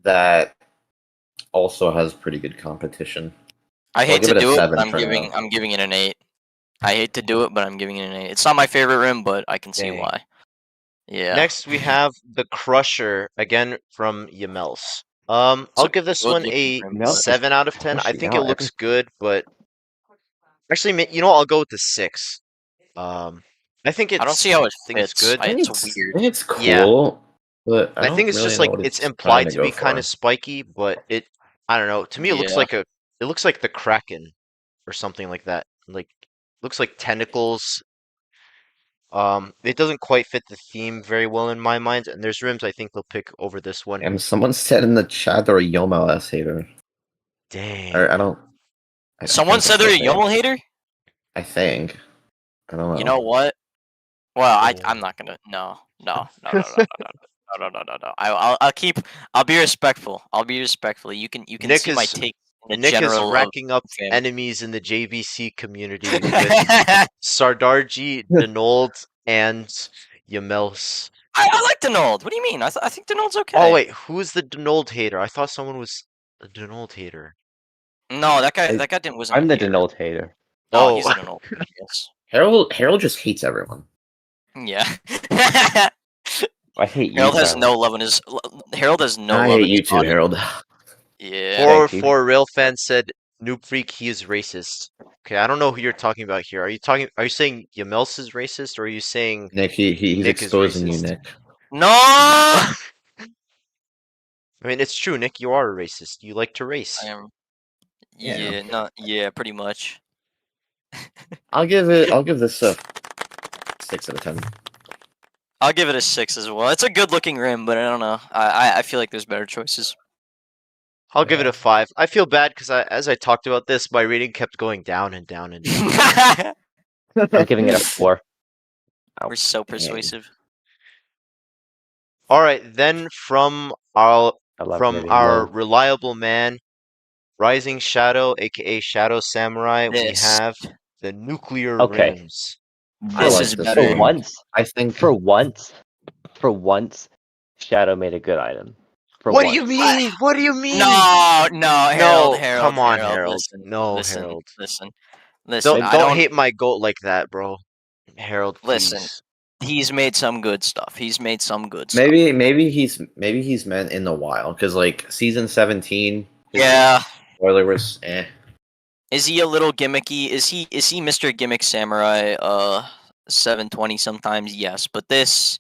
that also has pretty good competition. I I'll hate give to it a do it, 7 but I'm for now. giving it an 8. I hate to do it, but I'm giving it an 8. It's not my favorite rim, but I can see Dang. why. Yeah. Next, we have the Crusher again from Yamels. I'll a give this one a good-looking rim, but- 7 out of 10. I Crushing think it out looks good, but actually, you know, I'll go with the 6. I think I don't see how it it's fits. good. It's weird. It's cool, Yeah. but I I don't think it's really just know like what it's trying implied to go be kind for. of spiky, but I don't know. To me, it looks Yeah. like it looks like the Kraken or something like that. Like looks like tentacles. It doesn't quite fit the theme very well in my mind, and there's rims I think they'll pick over this one. And someone said in the chat they're a Yomo S hater. Dang. Or I don't. I Someone think said that's they're a what YOLO hater? I think. I don't know. You know what? Well, Oh. I'm not gonna. No. I'll be respectful. I'll be respectful. You can Nick see my is- take in the Nick is general of racking up fame. enemies in the JVC community with Sardarji, Denold, and Yamels. I like Denold. What do you mean? I think Denold's okay. Oh wait, who's the Denold hater? I thought someone was a Denold hater. No, that guy wasn't. I'm a the hater. Denold hater. Oh, he's Oh. a Denold. Yes. Harold just hates everyone. Yeah. I hate you. Harold has Tyler. no love in his. Harold has no I love hate in you his too, body. Harold. Yeah. Thank you. For real fans said NoobFreak, he is racist. Okay, I don't know who you're talking about here. Are you saying Yamels is racist, or are you saying Nick, he's Nick is exposing you, racist? Nick. No. I mean, it's true, Nick. You are a racist. You like to race. I am. Yeah. Yeah, pretty much. I'll give this a 6 out of 10. I'll give it a 6 as well. It's a good looking rim, but I don't know. I feel like there's better choices. I'll give it a 5. I feel bad because as I talked about this, my rating kept going down and down and down. I'm giving it a 4. We're so persuasive. All right, then from our I love getting low. reliable man, Rising Shadow, aka Shadow Samurai, we This. have the nuclear Okay. rims. I This like is this better. For one. once, I think for once, Shadow made a good item. What do you mean? What do you mean? No, Harold, come on, Harold. Listen, No, listen, Harold. listen. Don't hate my goat like that, bro. Harold, please. Listen. He's made some good stuff. Stuff. maybe he's meant in the wild because like season 17. Yeah. Spoiler was eh. Is he a little gimmicky? Is he Mr. Gimmick Samurai? 720 sometimes, yes. But this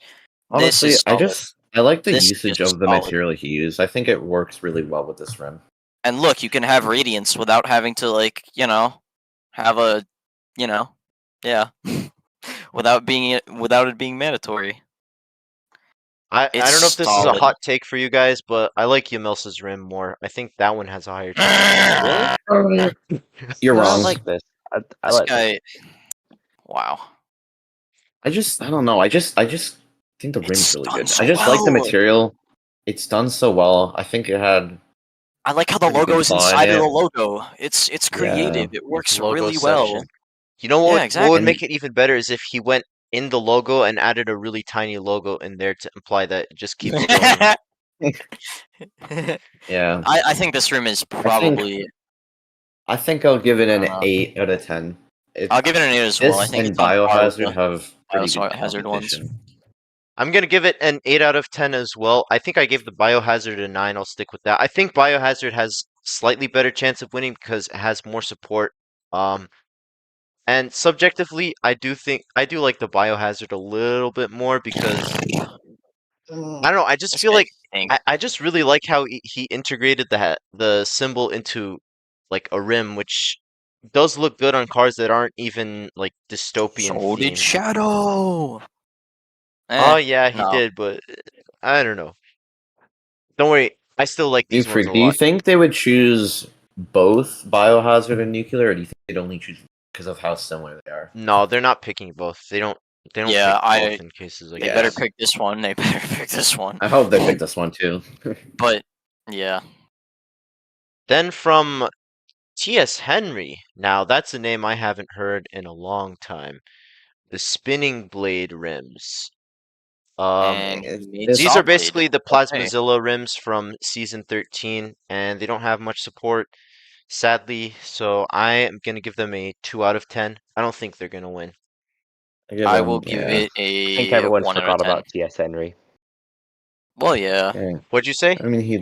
Honestly, is solid. I like the This usage is of the solid. material he used. I think it works really well with this rim. And look, you can have radiance without having to have a yeah. without it being mandatory. I don't know if this is a solid. hot take for you guys, but I like Yamels's rim more. I think that one has a higher chance. You're I wrong. like this. I This like this. guy. Wow. I don't know. I just think the rim's It's really done good. so I just like the well. material. It's done so well. I think it had. I like how the Pretty good logo is font, inside of yeah. the logo. It's creative. It works Logo really well. section. You know what? Yeah, What exactly. would make it even better is if he went in the logo and added a really tiny logo in there to imply that it just keeps going. Yeah. I think this room is probably I think I'll give it an Uh, 8 out of 10. I'll give it an 8 as well. I This think and it's on par with Biohazard the have pretty good Biohazard ones. competition. I'm gonna give it an 8 out of 10 as well. I think I gave the Biohazard a 9. I'll stick with that. I think Biohazard has slightly better chance of winning because it has more support. And subjectively, I do like the Biohazard a little bit more because I don't know. I just This feel guy like stinks. I just really like how he integrated the symbol into like a rim, which does look good on cars that aren't even like dystopian So did themed. Shadow. Oh yeah, he No. did, but I don't know. Don't worry, I still like these ones a Do you lot. think they would choose both Biohazard and Nuclear, or do you think they'd only choose because of how similar they are? No, they're not picking both. They don't Yeah, pick both in cases like They Yeah. better this. pick this one. They better pick this one. I hope they pick this one too. But yeah, Then from T.S. Henry. Now that's a name I haven't heard in a long time. The spinning blade rims. and It- he made it's- These Saw are Blade. basically the Okay. Plasmazilla rims from season 13, and they don't have much support, sadly. So I am gonna give them a 2 out of 10. I don't think they're gonna win. I will give yeah. it I think a everyone 1 out of forgot 10. about T.S. Henry. Well, yeah. Yeah. What'd you say? I mean, he.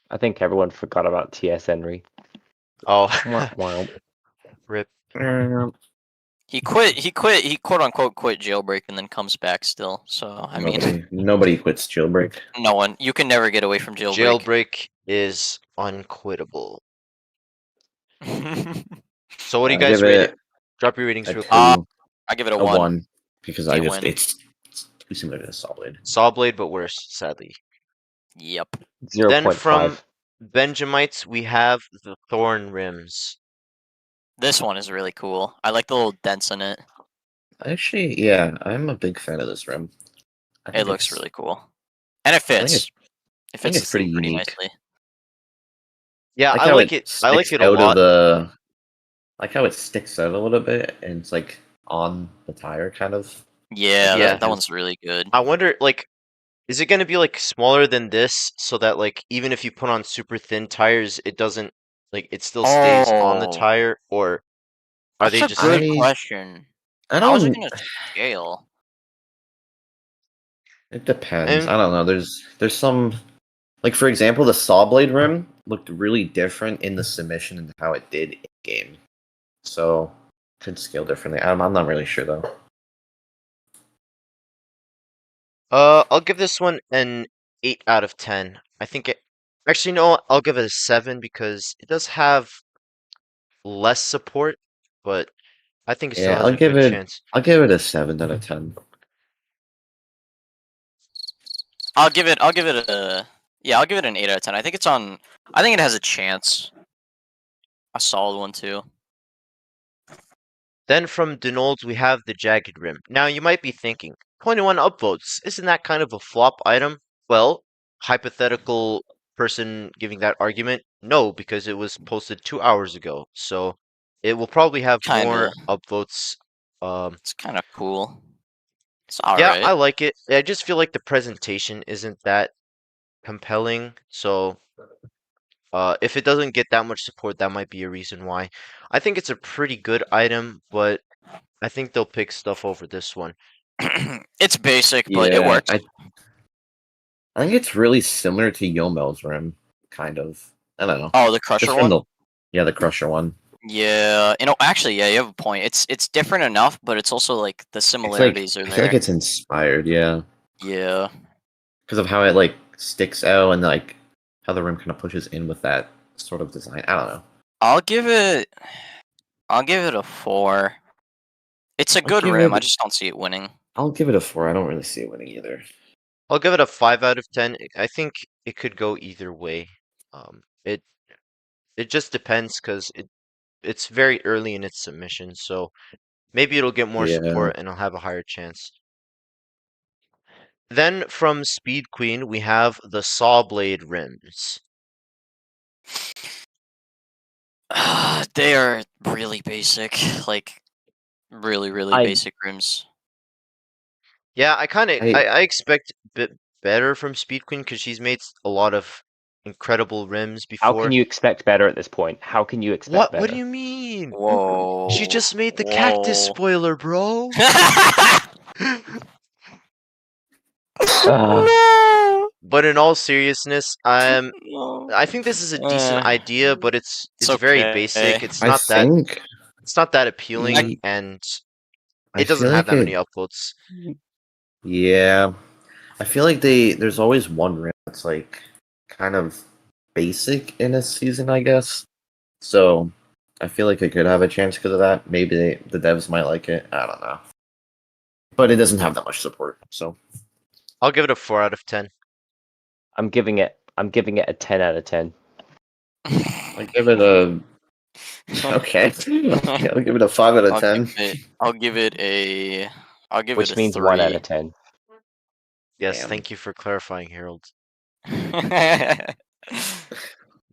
I think everyone forgot about T.S. Henry. Oh, Wow. rip. He quote unquote quit Jailbreak and then comes back still. So I mean, Nobody quits Jailbreak. no one. You can never get away from Jailbreak. Jailbreak is unquittable. So what do you I'll guys give rate it it? Drop your ratings a real 2, quick. I give it a a 1. 1, because I Can't just win. it's too similar to Solid. Sawblade, but worse, sadly. Yep. Then 0.5. from Benjamites, we have the Thorn rims. This one is really cool. I like the little dents in it. Actually, yeah, I'm a big fan of this rim. I It think looks it's- really cool, and it think fits. it's- It think fits it's the theme pretty pretty unique. nicely. Yeah, like I how like it. I like sticks it a out of lot. the, like how it sticks out a little bit, and it's like on the tire, kind of. Yeah, Yeah. that one's really good. I wonder, like, is it gonna be like smaller than this so that like even if you put on super thin tires, it doesn't like it still stays on the Oh. tire, or are That's they a just good I- question. I How is it don't. gonna scale? It depends. And I don't know. There's some, like for example, the saw blade rim looked really different in the submission and how it did in game. So could scale differently. I'm not really sure though. I'll give this one an 8 out of 10. I think it actually no, I'll give it a 7 because it does have less support, but I think it still Yeah, has a good chance. I'll give it a 7 out of 10. I'll give it a I'll give it an 8 out of 10. I think it has a chance. A solid one too. Then from Denold, we have the Jagged Rim. Now, you might be thinking, 21 upvotes, isn't that kind of a flop item? Well, hypothetical person giving that argument, no, because it was posted 2 hours ago. So it will probably have more upvotes. It's kind of cool. It's Yeah, alright. I like it. I just feel like the presentation isn't that compelling. So if it doesn't get that much support, that might be a reason why. I think it's a pretty good item, but I think they'll pick stuff over this one. It's basic, but it Yeah, works. I think it's really similar to Yomel's rim, kind of. I don't know. Oh, the Crusher Just from one? the Crusher one. Yeah, actually, yeah, you have a point. It's different enough, but it's also like the similarities are I there. feel like it's inspired, yeah, Yeah. because of how it like sticks out and like how the rim kind of pushes in with that sort of design. I don't know. I'll give it a 4. It's a good give rim. it- I just don't see it winning. I'll give it a 4. I don't really see it winning either. I'll give it a 5 out of 10. I think it could go either way. It just depends because it's very early in its submission, so maybe it'll get more Yeah. support and it'll have a higher chance. Then from Speed Queen, we have the Saw Blade rims. They are really basic, like really basic rims. Yeah, I I- expect a bit better from Speed Queen because she's made a lot of incredible rims How before. can you expect better at this point? How can you expect better? What do you mean? Whoa. She just made the cactus Whoa. spoiler, bro. No. But in all seriousness, No. I think this is a decent idea, but it's very okay. basic. It's I not think that appealing, Ye- and I it doesn't feel have like that many it. upvotes. Yeah, I feel like there's always one rim that's like kind of basic in a season, I guess. So I feel like it could have a chance because of that. Maybe the devs might like it. I don't know, but it doesn't have that much support. So I'll give it a 4 out of 10. I'm giving it a 10 out of 10. I give it a okay. Yeah, I'll give it a 5 out of 10. I'll give it a. I'll give Which it a means 3. 1 out of 10. Yes, Damn. thank you for clarifying, Harold.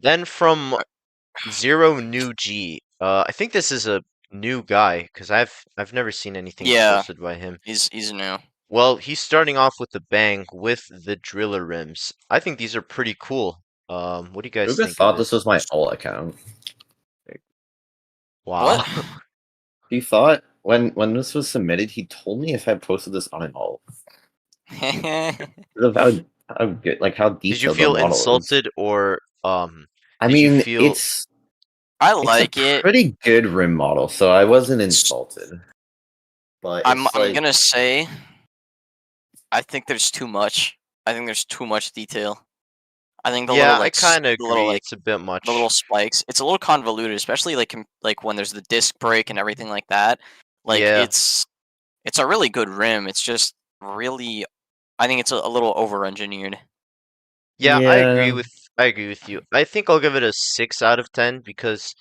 Then from Zero New G, I think this is a new guy because I've never seen anything Yeah. posted by him. he's new. Well, he's starting off with the bang with the driller rims. I think these are pretty cool. What do you guys Who think thought of this was my alt account? Wow. What? He thought when this was submitted, he told me if I posted this on an alt. How good, like how Did you detailed feel the model is. insulted or I did you mean, feel- I it's like a it. pretty good rim model, so I wasn't insulted. But I'm it's like, gonna say. I think there's too much. I think there's too much detail. I think the yeah, little like I kind of the little agree. like It's a bit much. the little spikes. It's a little convoluted, especially like when there's the disc break and everything like that. Like Yeah. it's a really good rim. It's just really, I think it's a little over engineered. Yeah, Yeah. I agree with you. I think I'll give it a 6 out of 10 because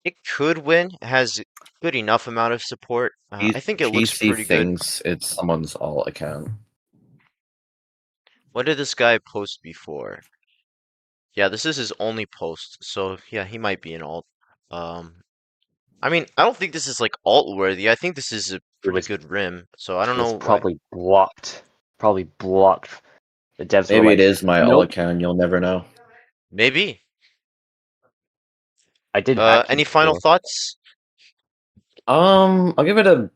it could win. It has good enough amount of support. I think it looks PC pretty good. thinks it's someone's alt account. What did this guy post before? Yeah, this is his only post, so yeah, he might be an alt. I mean, I don't think this is like alt worthy. I think this is a pretty was- good rim. So I don't It was know why. probably blocked. Probably blocked. The devs were Maybe like, it is my alt nope. account. You'll never know. Maybe. I did hack Any you final before. thoughts? I'll give it a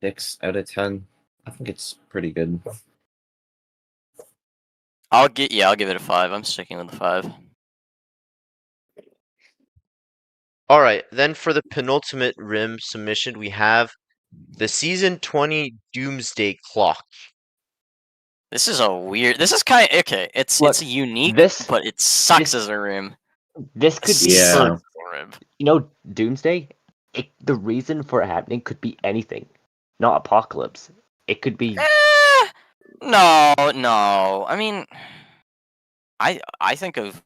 6 out of 10. I think it's pretty good. I'll give it a 5. I'm sticking with the 5. All right, then for the penultimate rim submission, we have the Season 20 Doomsday Clock. This is a weird. This is kind of okay. It's Look, unique, this- but it sucks this- as a rim. This could be Yeah. for, Sucks as a rim. Doomsday. The reason for it happening could be anything, not apocalypse. It could be No. I mean, I think of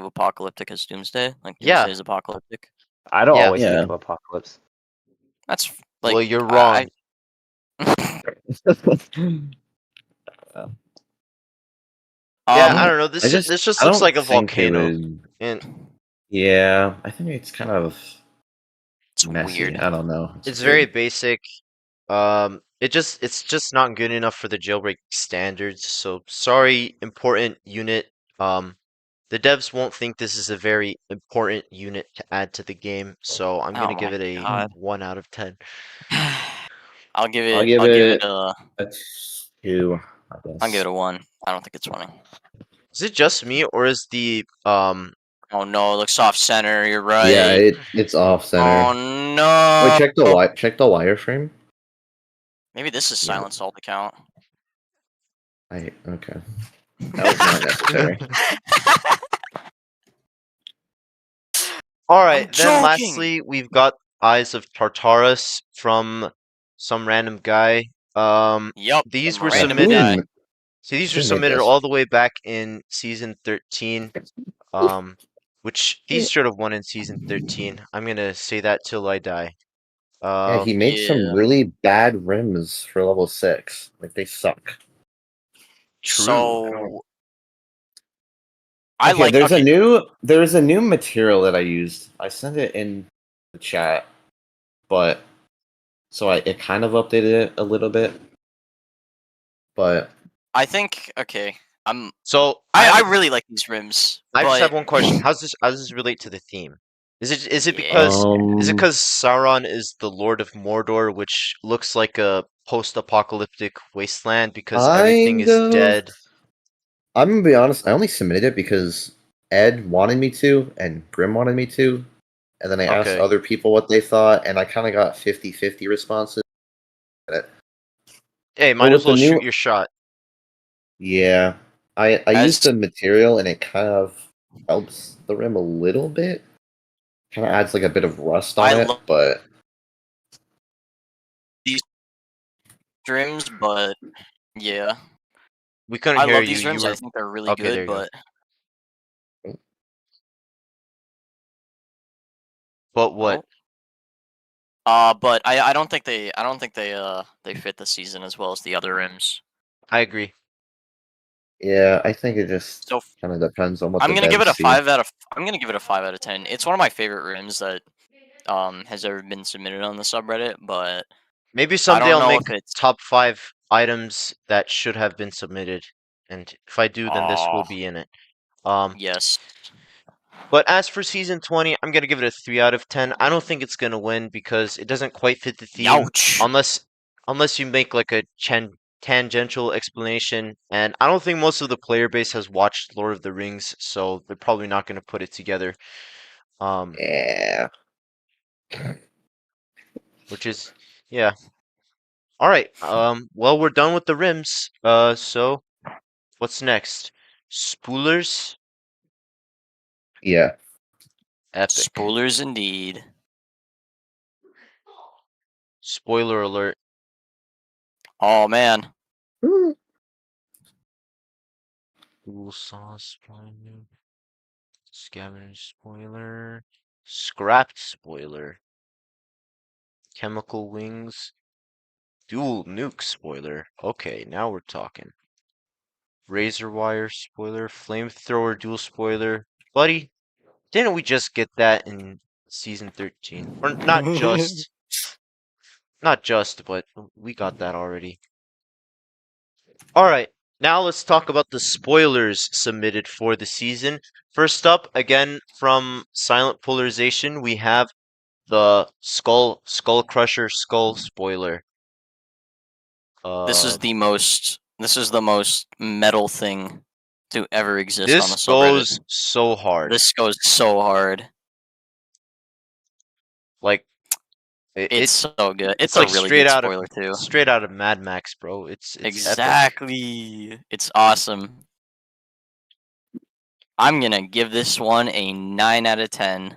apocalyptic as doomsday. Like Yeah. doomsday is apocalyptic. I don't Yeah. always Yeah. think of apocalypse. That's like. Well, you're wrong. Yeah, I don't know. This just I looks don't like a think it volcano. would- And Yeah, I think it's kind of It's messy. weird. I don't know. it's very weird. basic. It's just not good enough for the jailbreak standards. So sorry, important unit. The devs won't think this is a very important unit to add to the game. So I'm gonna Oh give my it a God. 1 out of 10. I'll give I'll it. give it a. a 2. I guess. I'll give it a 1. I don't think it's funny. Is it just me or is the Oh no, it looks off center. You're right. Yeah, it's off center. Oh no. Wait, check the wireframe. Maybe this is Yeah. silent alt account. Okay. That was not necessary. All right, then joking. lastly, we've got Eyes of Tartarus from some random guy. Yep. These some were random submitted. guy. So these were Who made submitted this? all the way back in season 13. Which these should have won in season 13. I'm gonna say that till I die. Yeah, he made some yeah. really bad rims for level 6. Like they suck. So There's a new material that I used. I sent it in the chat, but so it kind of updated it a little bit. But I think okay. So I really like these rims. I just have but one question. How does this relate to the theme? Is it yeah. because Um, Sauron is the Lord of Mordor, which looks like a post-apocalyptic wasteland because everything kind is of. dead? I'm gonna be honest. I only submitted it because Ed wanted me to, and Grim wanted me to, and then I asked Okay. other people what they thought, and I kind of got 50-50 responses. Hey, But might as with the well shoot new, your shot. yeah, I As used the material, and it kind of helps the rim a little bit. Kind of adds like a bit of rust on I it, love but these rims, but yeah, We couldn't I hear love you. these You rims. I were think they're really okay. There good, you go. but But what? but I don't think they fit the season as well as the other rims. I agree. yeah, I think it just So kind of depends on what I'm the gonna give devs it a see. 5 out of. I'm gonna give it a 5 out of 10. It's one of my favorite rims that has ever been submitted on the subreddit, but Maybe I someday don't I'll know make if it's. top 5 items that should have been submitted, and if I do, then this will Oh be in it. yes. But as for season 20, I'm gonna give it a 3 out of 10. I don't think it's gonna win because it doesn't quite fit the theme, Youch. unless you make like a tangential explanation. And I don't think most of the player base has watched Lord of the Rings, so they're probably not gonna put it together. Um, Yeah, which is yeah. All right. Well, we're done with the rims. So what's next? Spoolers? yeah. Epic. Spoilers indeed. Spoiler alert. Oh man. Cool sauce spoiler. Scavenger spoiler. Scrapped spoiler. Chemical wings. Dual nuke spoiler. Okay, now we're talking. Razor wire spoiler. Flamethrower dual spoiler. Buddy, didn't we just get that in season 13? Or not just, but we got that already. Alright, now let's talk about the spoilers submitted for the season. First up, again from Silent Polarization, we have the Skull Crusher Skull spoiler. This is the most metal thing to ever exist on This the subreddit. goes so hard. This goes so hard. Like It's so good. It's it's a like really good spoiler too. straight out of Mad Max, bro. It's epic. Exactly. It's awesome. I'm gonna give this one a 9 out of 10.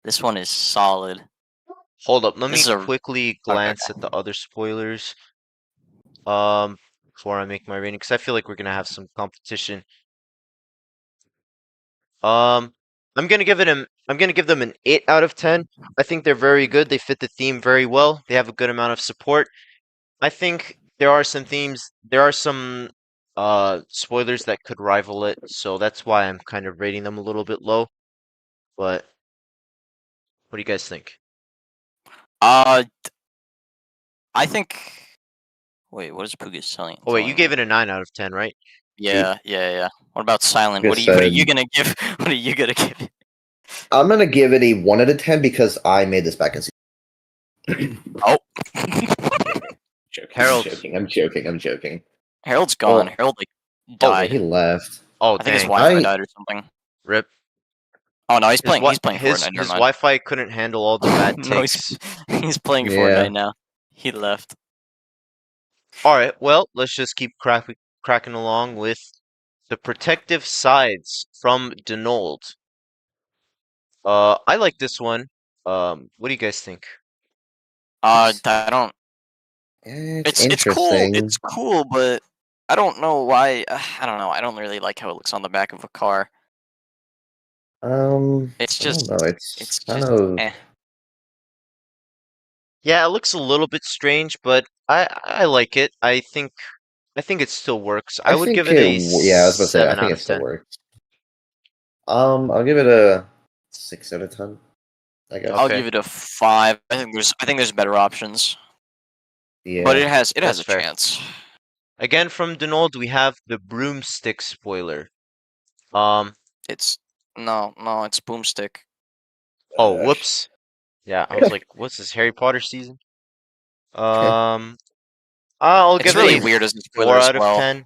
This one is solid. Hold up, let me This is a quickly okay. glance at the other spoilers. Before I make my rating, because I feel like we're gonna have some competition. Um, I'm gonna give them an 8 out of 10. I think they're very good. They fit the theme very well. They have a good amount of support. I think there are some spoilers that could rival it, so that's why I'm kind of rating them a little bit low. But what do you guys think? I think. Wait, what is Puga's telling? Oh wait, you telling gave me? it a 9 out of 10, right? Yeah. What about Silent? Like I What are you said, gonna give? What are you gonna give it? I'm gonna give it a 1 out of 10 because I made this back in season. Oh. Joking, I'm Harold. joking, I'm joking, I'm joking. Harold's gone. Well, Harold Oh, yeah, he died. left. oh I think his dang. Wi-Fi died or something. Rip. Oh no, he's playing. He's playing His Fortnite. Never mind. Wi-Fi couldn't handle all the bad No, takes. he's playing Yeah. Fortnite now. He left. All right, well, let's just keep cracking along with the protective sides from Denold. I like this one. What do you guys think? I don't. It's It's cool. interesting. It's cool, but I don't know why. I don't know. I don't really like how it looks on the back of a car. It's I don't just. know. It's It's kind just. of. Eh. Yeah, it looks a little bit strange, but I like it. I think it still works. I I would give think it it. a Yeah, I was about to say. I 7 think out it of still 10. works. I'll give it a 6 out of 10. I I'll guess. Okay, give it a 5. I think there's better options, but Yeah. it has that's a fair. chance. Again, from Denold, we have the broomstick spoiler. It's no, it's boomstick. Oh, whoops. Yeah, I was like, what's this, Harry Potter season? I'll It's give really it a weird as a spoiler 4 as out of well. 10.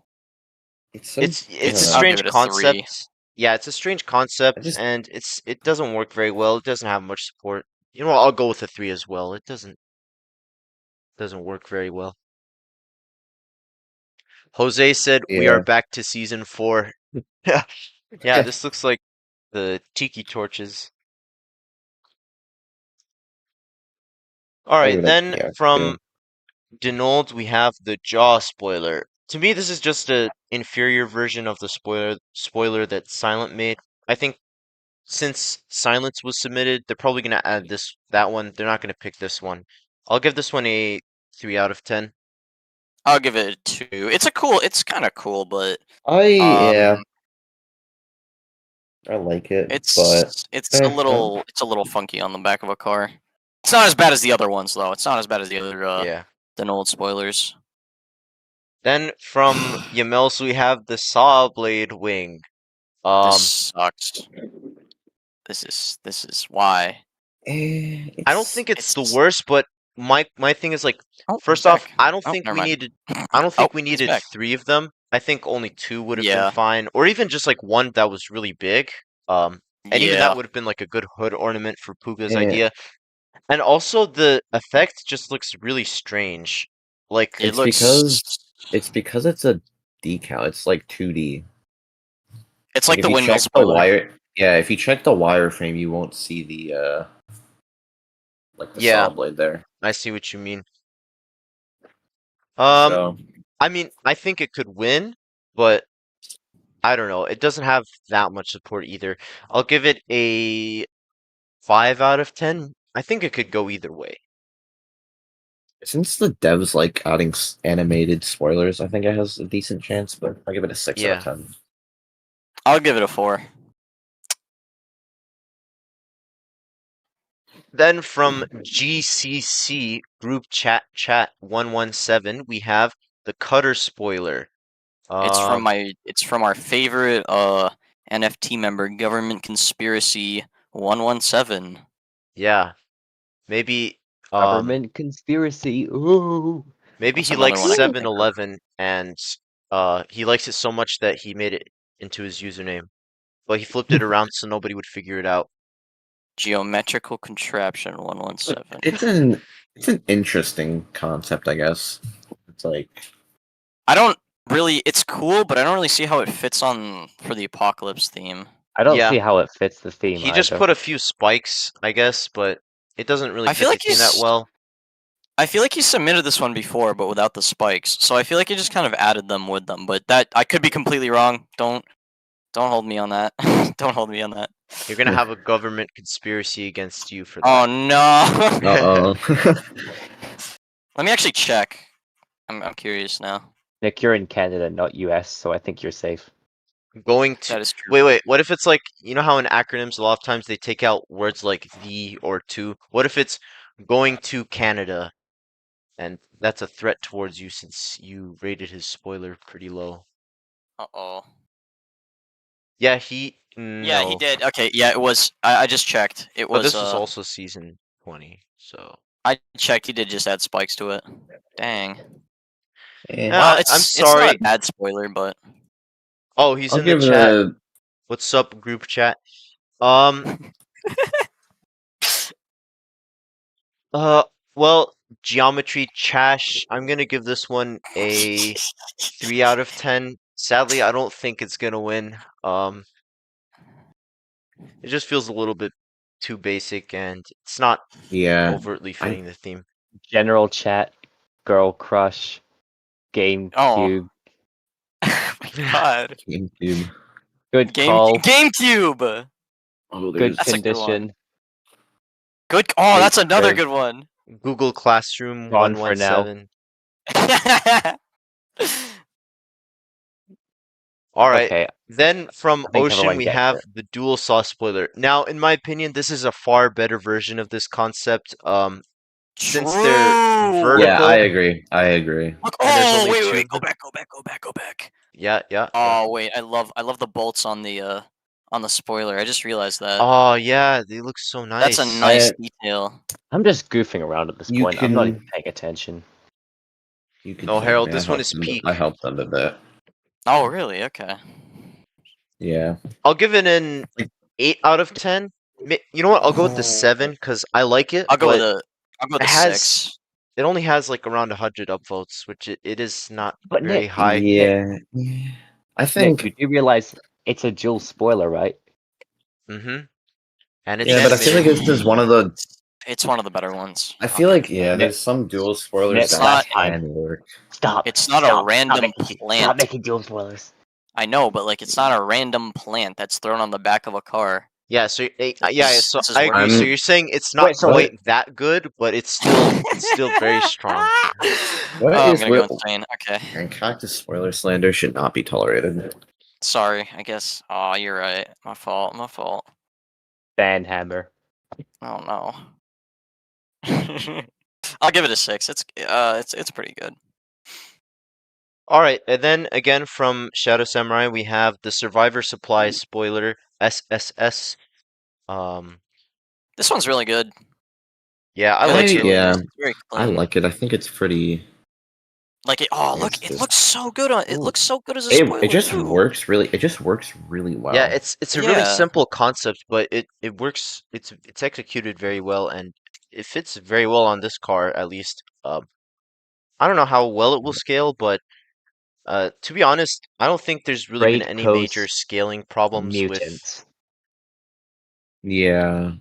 It's so, It's a I'll give strange it a 3. concept. Yeah, it's a strange I concept, just and it doesn't work very well. It doesn't have much support. You know what? I'll go with a 3 as well. It doesn't work very well. Jose said we are yeah. back to season 4. Yeah, this looks like the tiki torches. All I'll right, give it a then yeah. from Denold, we have the jaw spoiler. To me, this is just a inferior version of the spoiler that Silent made. I think since Silence was submitted, they're probably gonna add that one. They're not gonna pick this one. I'll give this one a 3 out of 10. I'll give it a 2. It's kind of cool, but Yeah. um, I like it, but it's a little funky on the back of a car. It's not as bad as the other ones though. It's not as bad as the other Yeah. than old spoilers. Then from Yamels, we have the saw blade wing. This sucks. This is why. I don't think it's the it's- worst, but my thing is like, Oh, first he's off, back. I don't Oh, think never we mind. needed I don't think we he's needed back. 3 of them. I think only 2 would have Yeah. been fine, or even just like one that was really big. And even that would have been like a good hood ornament for Puga's Yeah. idea. And also the effect just looks really strange. Like It It's looks. because it's a decal. It's like 2D. It's like if the you windmill check the spoiler. wire, yeah, if you check the wireframe, you won't see the like the Yeah. saw blade there. I see what you mean. So I mean, I think it could win, but I don't know. It doesn't have that much support either. I'll give it a 5 out of 10. I think it could go either way. since the devs like adding animated spoilers, I think it has a decent chance. But I'll give it a 6 out Yeah. of 10. I'll give it a 4. Then from GCC group chat 117, we have the Cutter spoiler. It's from our favorite NFT member, Government Conspiracy 117. Yeah. Maybe Government conspiracy. Ooh. maybe That's he another likes one I can think of. 7-Eleven and he likes it so much that he made it into his username. But he flipped it around so nobody would figure it out. Geometrical contraption 117. It's an interesting concept, I guess. It's like I don't really. It's cool, but I don't really see how it fits on for the apocalypse theme. I don't Yeah. see how it fits the theme. He just either. put a few spikes, I guess, but it doesn't really I fit feel the like theme that he's- well. I feel like he submitted this one before, but without the spikes. So I feel like he just kind of added them with them. But that I could be completely wrong. Don't hold me on that. Don't hold me on that. You're gonna have a government conspiracy against you for that. Oh no! uh-oh. Let me actually check. I'm curious now. Nick, you're in Canada, not US, so I think you're safe. Going to That is true. wait, what if it's like, you know how in acronyms a lot of times they take out words like the or to? What if it's going to Canada? And that's a threat towards you since you rated his spoiler pretty low. Uh-oh. Yeah, Yeah, he no. did. Okay, yeah, it was. I just checked. It But was. this was also season 20, so I checked. He did just add spikes to it. Dang. Eh, Yeah, Well, I'm it's not sorry. a bad spoiler, but Oh, he's I'll in the give it chat. a What's up, group chat? Well, Geometry Chash, I'm gonna give this one a 3 out of 10. Sadly, I don't think it's gonna win. It just feels a little bit too basic and it's not yeah. overtly fitting the theme. General chat, girl crush, GameCube. oh my god, GameCube. Good call. GameCube. Oh, Good That's a good one. condition. Good. Oh, Wait, that's another there. good one. Google Classroom Gone for now. 117. All right. Okay. Then from I think Ocean, everyone we gets have it. the dual saw spoiler. Now, in my opinion, this is a far better version of this concept. since they're True! vertical. Yeah, I agree. I agree. Look, And there's oh, only wait, two wait, wait, of go them. back, go back. Yeah. Oh, wait, I love the bolts on the spoiler. I just realized that. Oh yeah, they look so nice. That's a nice detail. I'm just goofing around at this You point. I'm not even can- paying attention. You can No, thank Harold, me. this one is peak. I helped them a bit. Oh, really? Okay. Yeah. I'll give it an 8 out of 10. You know what? I'll go with the 7 because I like it, I'll go with but a it has 6. it only has like around 100 upvotes, which it is not But very Nick, high. Yeah. I Nick, think. you do realize it's a dual spoiler, right? Mm-hmm. And it's Yeah, but I feel like this is one of the. It's one of the better ones. I feel like Nick, there's some dual spoilers Nick, that last time. can work. Stop. It's not a stop, random stop plant. making dual spoilers. I know, but like, it's not a random plant that's thrown on the back of a car. Yeah, so This so is I where- agree. So I'm- you're saying it's not Wait, so quite that good, but it's still very strong. What Oh, I'm is gonna go with- insane. Okay. And cactus spoiler slander should not be tolerated. Sorry, I guess. Oh, you're right. My fault. Banhammer. Oh no. I'll give it a 6. It's pretty good. All right, and then again from Shadow Samurai, we have the Survivor Supply spoiler SSS. This one's really good. Yeah, I It like looks it. really yeah. nice. It's very I clean. like it. I think it's pretty. Like it. Oh, look! It's It just- looks so good on. It Ooh. looks so good as a spoiler It just too. works really. It just works really well. Yeah, it's a really Yeah. simple concept, but it works. It's executed very well, and it fits very well on this car at least. I don't know how well it will scale, but to be honest, I don't think there's really been Great any Coast major scaling problems with Mutants. Yeah.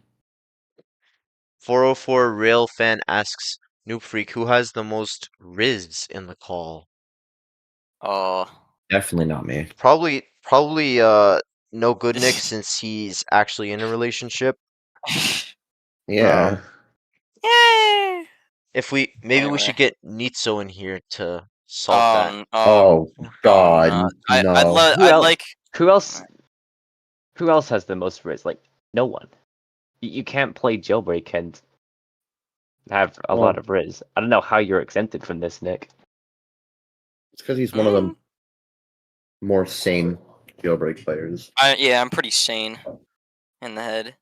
404 Rail Fan asks NoobFreak who has the most Riz in the call. Oh. Definitely not me. Probably no good Nick since he's actually in a relationship. Yeah. Yay! If maybe we Anyway. should get Nitso in here to solve that. Oh God, no. no. Who else? Who else has the most riz? Like no one. You can't play Jailbreak and have a lot Well- of riz. I don't know how you're exempted from this, Nick. It's because he's one of the more sane jailbreak players. Yeah, I'm pretty sane in the head.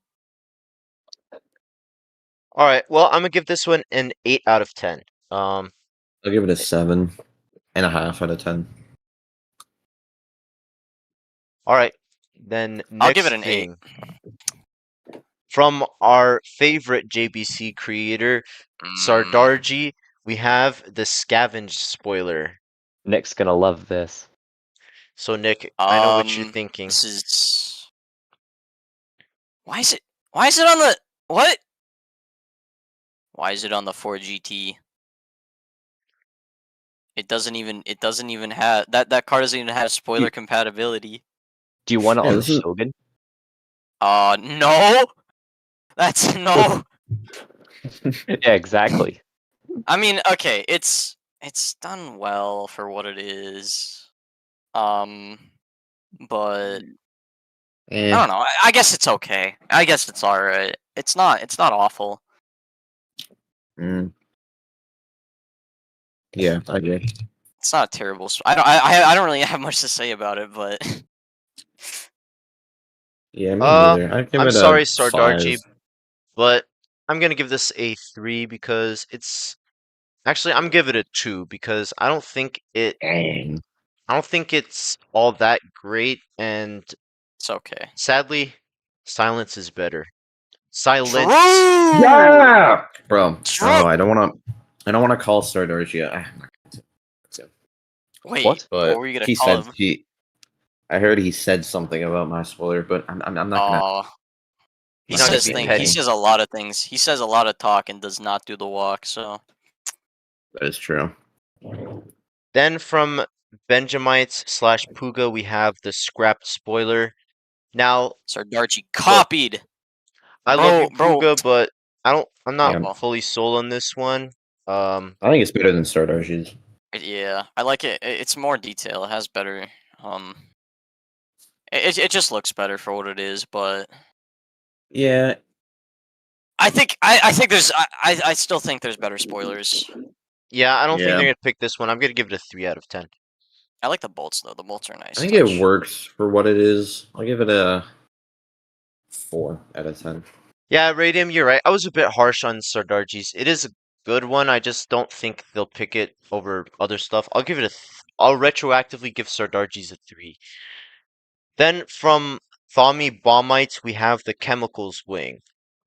All right, well, I'm gonna give this one an 8 out of 10. I'll give it a 7.5 out of 10. All right, then I'll next give it an 8. thing. From our favorite JBC creator, Sardarji, we have the Scavenge spoiler. Nick's gonna love this. So Nick, I know what you're Um, thinking. This is. Why is it on the what? Why is it on the 4GT? It doesn't even have that car doesn't even have spoiler compatibility. Do you want it Yeah, on this is- Shogun? No. That's no. Yeah, exactly. I mean, okay, it's done well for what it is. But I don't know. I guess it's okay. I guess it's all right. It's not awful. Mm. Yeah, I agree. It's not terrible. I don't really have much to say about it, but Yeah, me neither. I'm sorry, Sardarji, but I'm gonna give this a 3 because it's actually I'm giving it a 2 because I don't think Dang. it's all that great, and it's okay. sadly, silence is better. Silence. True! Yeah, bro. True. Oh, I don't want to call Sardargia. Wait, What? what were you gonna he call said him? I heard he said something about my spoiler, but I'm not gonna. Oh, he He's not gonna says be things. petty. He says a lot of things. He says a lot of talk and does not do the walk. So That is true. Then from Benjamites / Puga, we have the scrapped spoiler. Now, Sardarji copied. I love you, Bro. Puga, but I'm not Yeah. fully sold on this one. I think it's better than Sardargia's. Yeah, I like it. It's more detail. It has better. It just looks better for what it is. But Yeah, I think there's I still think there's better spoilers. Yeah, I don't think Yeah. they're gonna pick this one. I'm gonna give it a 3 out of 10. I like the bolts though. The bolts are nice. I think touch. it works for what it is. I'll give it a 4 out of 10. Yeah, Radium, you're right. I was a bit harsh on Sardarji's. It is a good one. I just don't think they'll pick it over other stuff. I'll give it a. I'll retroactively give Sardarji's a 3. Then from Thami Bombite, we have the Chemicals Wing.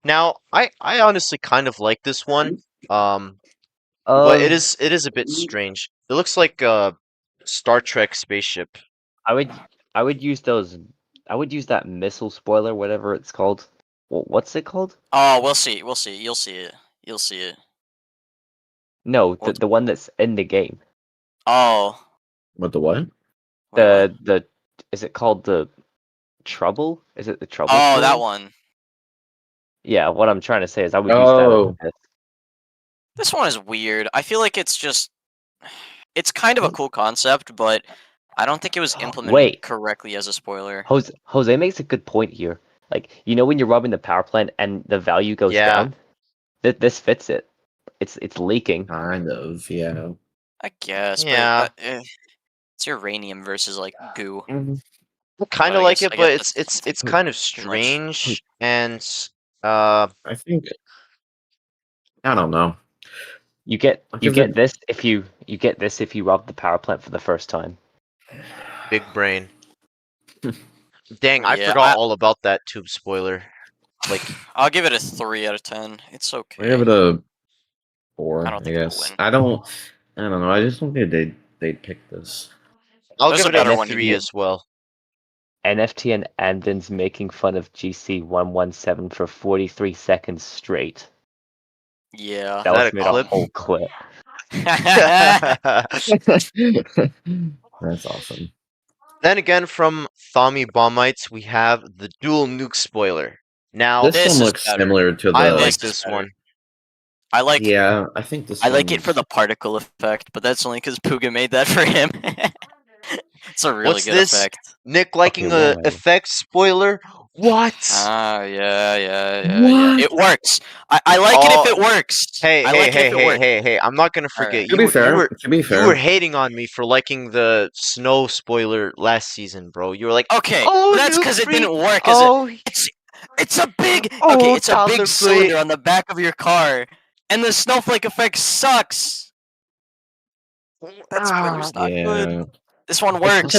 Now, I honestly kind of like this one. But it is a bit strange. It looks like a Star Trek spaceship. I would use those. I would use that missile spoiler, whatever it's called. What's it called? Oh, we'll see. We'll see. You'll see it. You'll see it. No, the What's- the one that's in the game. Oh. What the what? Wait, what? The is it called the Trouble? Is it the Trouble? Oh, that spoiler? one. Yeah, what I'm trying to say is I would use that. Oh. As this. This one is weird. I feel like it's just. It's kind of a cool concept, but I don't think it was implemented Wait. correctly as a spoiler. Jose makes a good point here. Like, you know when you're robbing the power plant and the value goes Yeah. down? This fits it. It's leaking. Kind of, yeah. I guess. Yeah. But, it's uranium versus like goo. I kind But of I like guess- it, I but guess it's kind of strange and uh I think. I don't know. You get I'll you give get it- this if you get this if you rob the power plant for the first time. big brain. Dang, I Yeah, forgot all about that tube spoiler. Like, I'll give it a 3 out of 10. It's okay. I give it a 4. I don't I think it'll guess. win. I don't know. I just don't think they'd pick this. I'll There's give a it better a one 3 you- as well. NFT and Andon's making fun of GC117 for 43 seconds straight. Yeah. That that was a made clip? a whole clip. That's awesome. Then again, from Thami Bombites, we have the dual nuke spoiler. Now, This this one is looks better. similar to the. I this like is this better. one. I like Yeah, I think this. I like it for one's- the particle effect, but that's only because Puga made that for him. It's a really What's good this? effect. Nick liking Okay, a why? effect spoiler? What? Ah, yeah. What? It works. I like it Oh, if it works. Hey, I hey, like it hey, if it hey, works. hey! I'm not gonna Alright. forget. To be fair, You were hating on me for liking the snow spoiler last season, bro. You were like, Okay, "Oh, but that's because it didn't NoobFreak, work. oh, It's a big Oh, it's a big toddler cylinder boy. on the back of your car, and the snowflake effect sucks. That spoiler's not good. Yeah. This one It's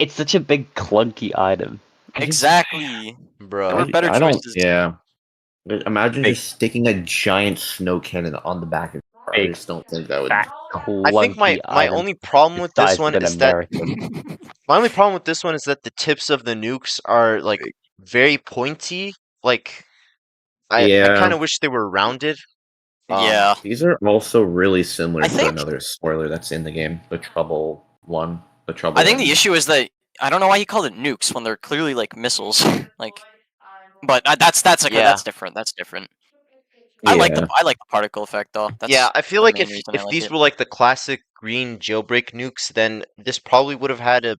works. such a big clunky item. Exactly. There bro." were better I don't. choices. Yeah. Imagine Big- just sticking a giant snow cannon on the back of your car. I Big just don't think that would. Fat, I clunky think my item only problem with this sized one with an is that American. my only problem with this one is that the tips of the nukes are like very pointy. Like, I Yeah. kind of wish they were rounded. Yeah. These are also really similar I to think- another spoiler that's in the game, the Trouble one. The Trouble. I think the one. issue is that I don't know why he called it nukes when they're clearly like missiles. Like, but that's okay. Yeah. That's different. That's different. I like Yeah. the particle effect though. That's Yeah, I feel the like main if reason I like these it. were like the classic green jailbreak nukes, then this probably would have had a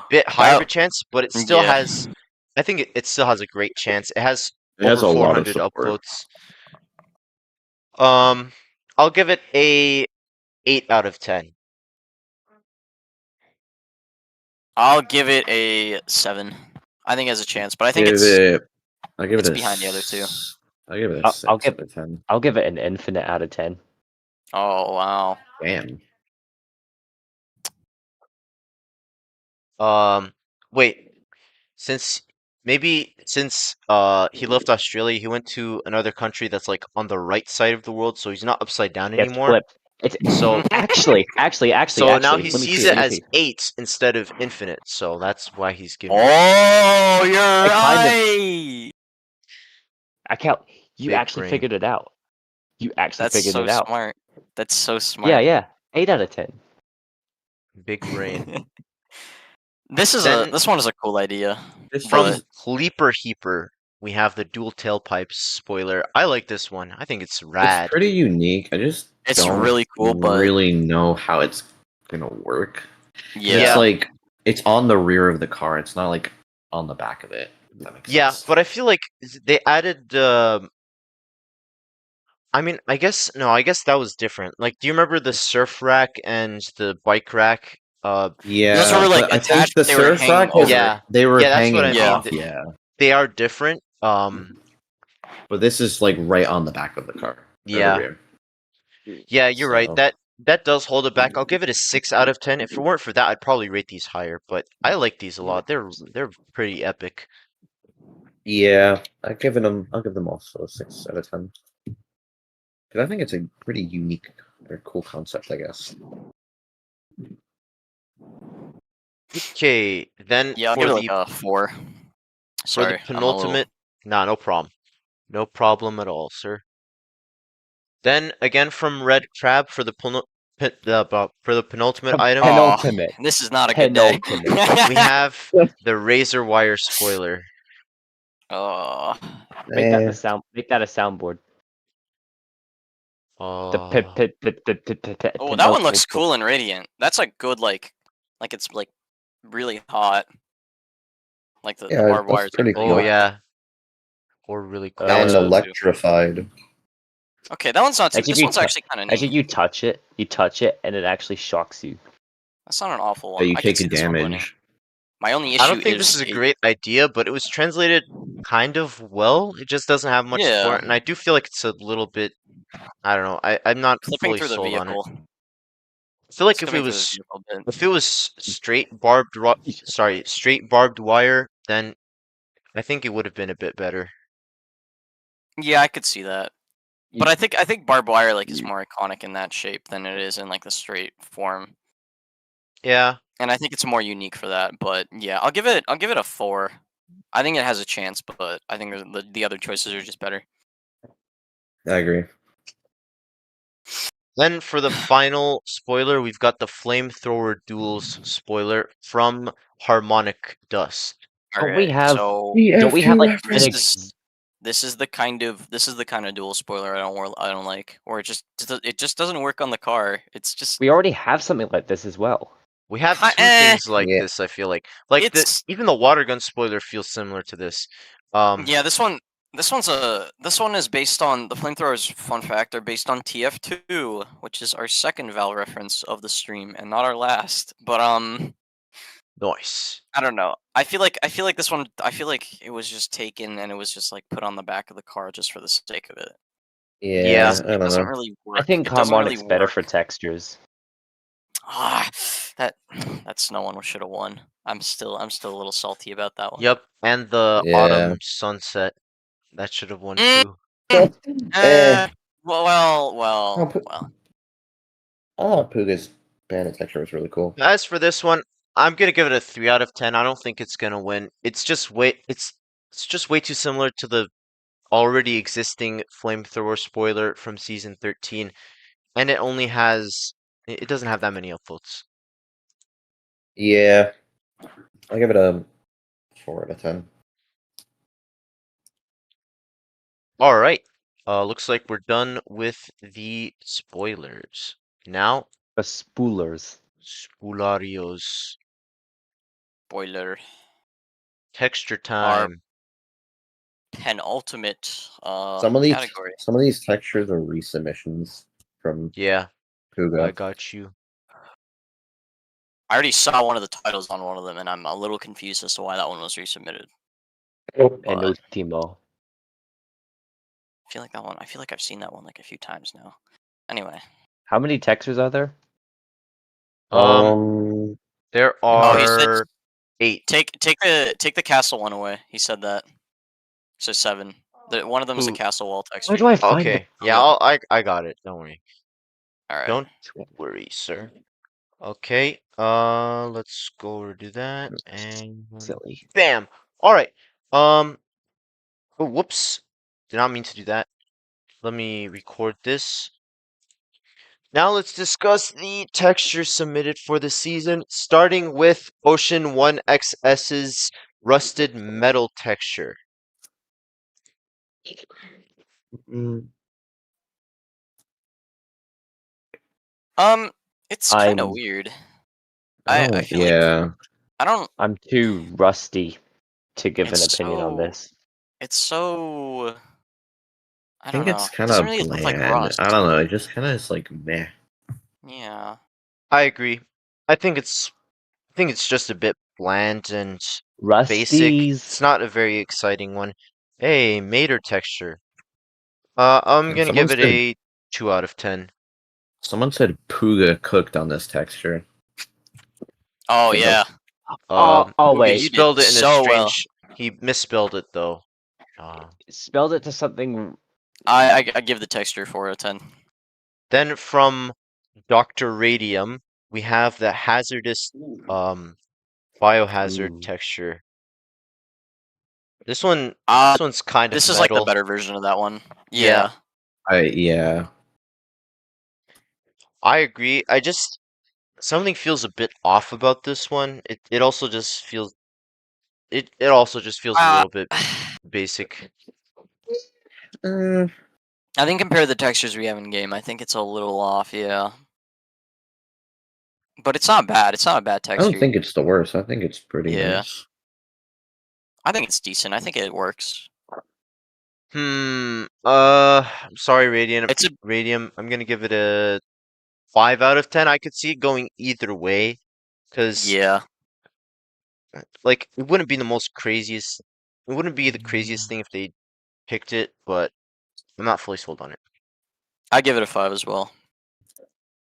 bit higher of a chance, but it still yeah. has. I think it still has a great chance. It has It has over a lot of 400 support. upvotes. I'll give it a 8 out of 10. I'll give it a 7. I think it has a chance, but I think it's I'll give it it's a behind the other two. I'll give it a I'll 6 give- out of 10. I'll give it an infinite out of 10. Oh wow. Damn. Wait, since he left Australia, he went to another country that's like on the right side of the world, so he's not upside down Gets anymore. flipped. It's So actually. so now he let me sees see, it let me as see. 8 instead of infinite, so that's why he's giving. Oh, you're kind of- right. I can't. You Big actually brain. figured it out. You actually That's figured so it out. smart. That's so smart. Yeah. 8 out of 10. Big brain. This Then- this one is a cool idea. This From one's- Leaper Heaper, we have the dual tailpipes spoiler. I like this one. I think it's it's rad. pretty unique. I just It's don't really cool, but really know how it's gonna work. yeah. It's like it's on the rear of the car. It's not like on the back of it. If that makes Yeah, sense. but I feel like they added I mean, I guess no. I guess that was different. Like, do you remember the surf rack and the bike rack? Those were Yeah, like but I think attached. the They were surf hanging rack was over. Yeah, they were yeah, that's what hanging I mean. off. Yeah, They are different. but this is like right on the back of the car or the Yeah, rear. yeah, you're right. So That does hold it back. I'll give it a 6 out of 10. If it weren't for that, I'd probably rate these higher. But I like these a lot. They're pretty epic. yeah, I'll give them also a 6 out of 10. Because I think it's a pretty unique or cool concept, I guess. Okay, then Yeah, I'll for give it the like a 4. for the Sorry, I'm a little. penultimate, nah, no problem. No problem at all, sir. Then again from Red Crab for the penultimate item, Penultimate. Oh, this is not a good day. we have the razor wire spoiler. Oh, Make that Eh, the sound. Make that a soundboard. The Uh, oh, that one looks cool and radiant. That's a good like it's like really hot. Like the Yeah, barbed that's wire. pretty oh cool. yeah, or really cool. That And one's cool too. electrified. Okay, that one's not too. Actually, This one's actually kind of Actually, neat. you touch it, and it actually shocks you. That's not an awful That one. you I could take see this one winning. damage. My only I issue don't think this is is a great idea, but it was translated kind of well. It just doesn't have much Yeah. support, and I do feel like it's a little bit. I don't know. I'm not clipping fully through the sold on it. vehicle. I feel like It's clipping through the vehicle a bit. if it was straight barbed wire, then I think it would have been a bit better. Yeah, I could see that. But I think barbed wire like is more iconic in that shape than it is in like the straight form. Yeah. And I think it's more unique for that. But yeah, I'll give it a 4. I think it has a chance, but I think the other choices are just better. I agree. Then for the final spoiler, we've got the flamethrower duels spoiler from Harmonic Dust. Don't we Alright, have? so Don't we have like this is the kind of dual spoiler I don't like, or it just doesn't work on the car. It's just We already have something like this as well. We have Ki- two things like Yeah. this, I feel like. Like It's- even the water gun spoiler feels similar to this. yeah, this one is based on the flamethrowers. Fun fact, they're based on TF2, which is our second Val reference of the stream and not our last. But Nice. I don't know. I feel like this one. I feel like it was just taken and it was just like put on the back of the car just for the sake of it. Yeah, It I don't doesn't know. really work. I think It doesn't Harmonic's really better work. for textures. That snow one should have won. I'm still a little salty about that one. Yep, and the Yeah. autumn sunset. That should have won Mm. too. Well. Oh, Puga's bandit texture was really cool. As for this one, I'm gonna give it a 3 out of 10. I don't think it's gonna win. It's just way too similar to the already existing flamethrower spoiler from season 13, and it doesn't have that many upvotes. Yeah. I'll give it a 4 out of 10. All right. Looks like we're done with the spoilers. Now, The spoolers. spoilarios. Spoiler. Texture time. Penultimate Some of category. these textures are resubmissions from Yeah, Puga. I got you. I already saw one of the titles on one of them, and I'm a little confused as to why that one was resubmitted. And But- no Timo. I feel like I've seen that one like a few times now. Anyway. How many textures are there? There Oh, he said are 8. take the castle one away. He said that. So 7. One of them is a Ooh. castle wall texture. Where do I find Okay, it? yeah, I got it. Don't worry. All right. Don't worry, sir. Okay, let's go over to that and Silly. bam. All right. Oh, whoops. Did not mean to do that. Let me record this. Now let's discuss the textures submitted for the season, starting with Ocean 1XS's rusted metal texture. It's kind of I'm- weird. I feel like Yeah. I don't. I'm too rusty to give an It's opinion on so- this. It's so. I think don't know. it's kind Doesn't of really look like bland. rust. I don't know. It just kind of is like meh. Yeah. I agree. I think it's just a bit bland and basic. Rusties. It's not a very exciting one. Hey, Mater texture. I'm And gonna give it a 2 out of 10. someone said Puga cooked on this texture. Oh For the- yeah. Oh, Puga, wait. he You did spelled it in a so well. strange. He misspelled it though. Spelled it to something. I give the texture 4 out of 10. Then from Dr. Radium, we have the hazardous biohazard Ooh. texture. This one's kind of This is like the metal. better version of that one. Yeah. Yeah. I agree. Something feels a bit off about this one. It also just feels a little bit basic. I think compared to the textures we have in game, I think it's a little off, yeah. But it's not bad. It's not a bad I texture. don't think it's the worst. I think it's pretty Yeah. nice. I think it's decent. I think it works. I'm sorry, Radium. I'm gonna give it a 5 out of 10. I could see it going either way, because Yeah. like it wouldn't be the most craziest. It wouldn't be the craziest thing if they picked it, but I'm not fully sold on it. I give it a 5 as well.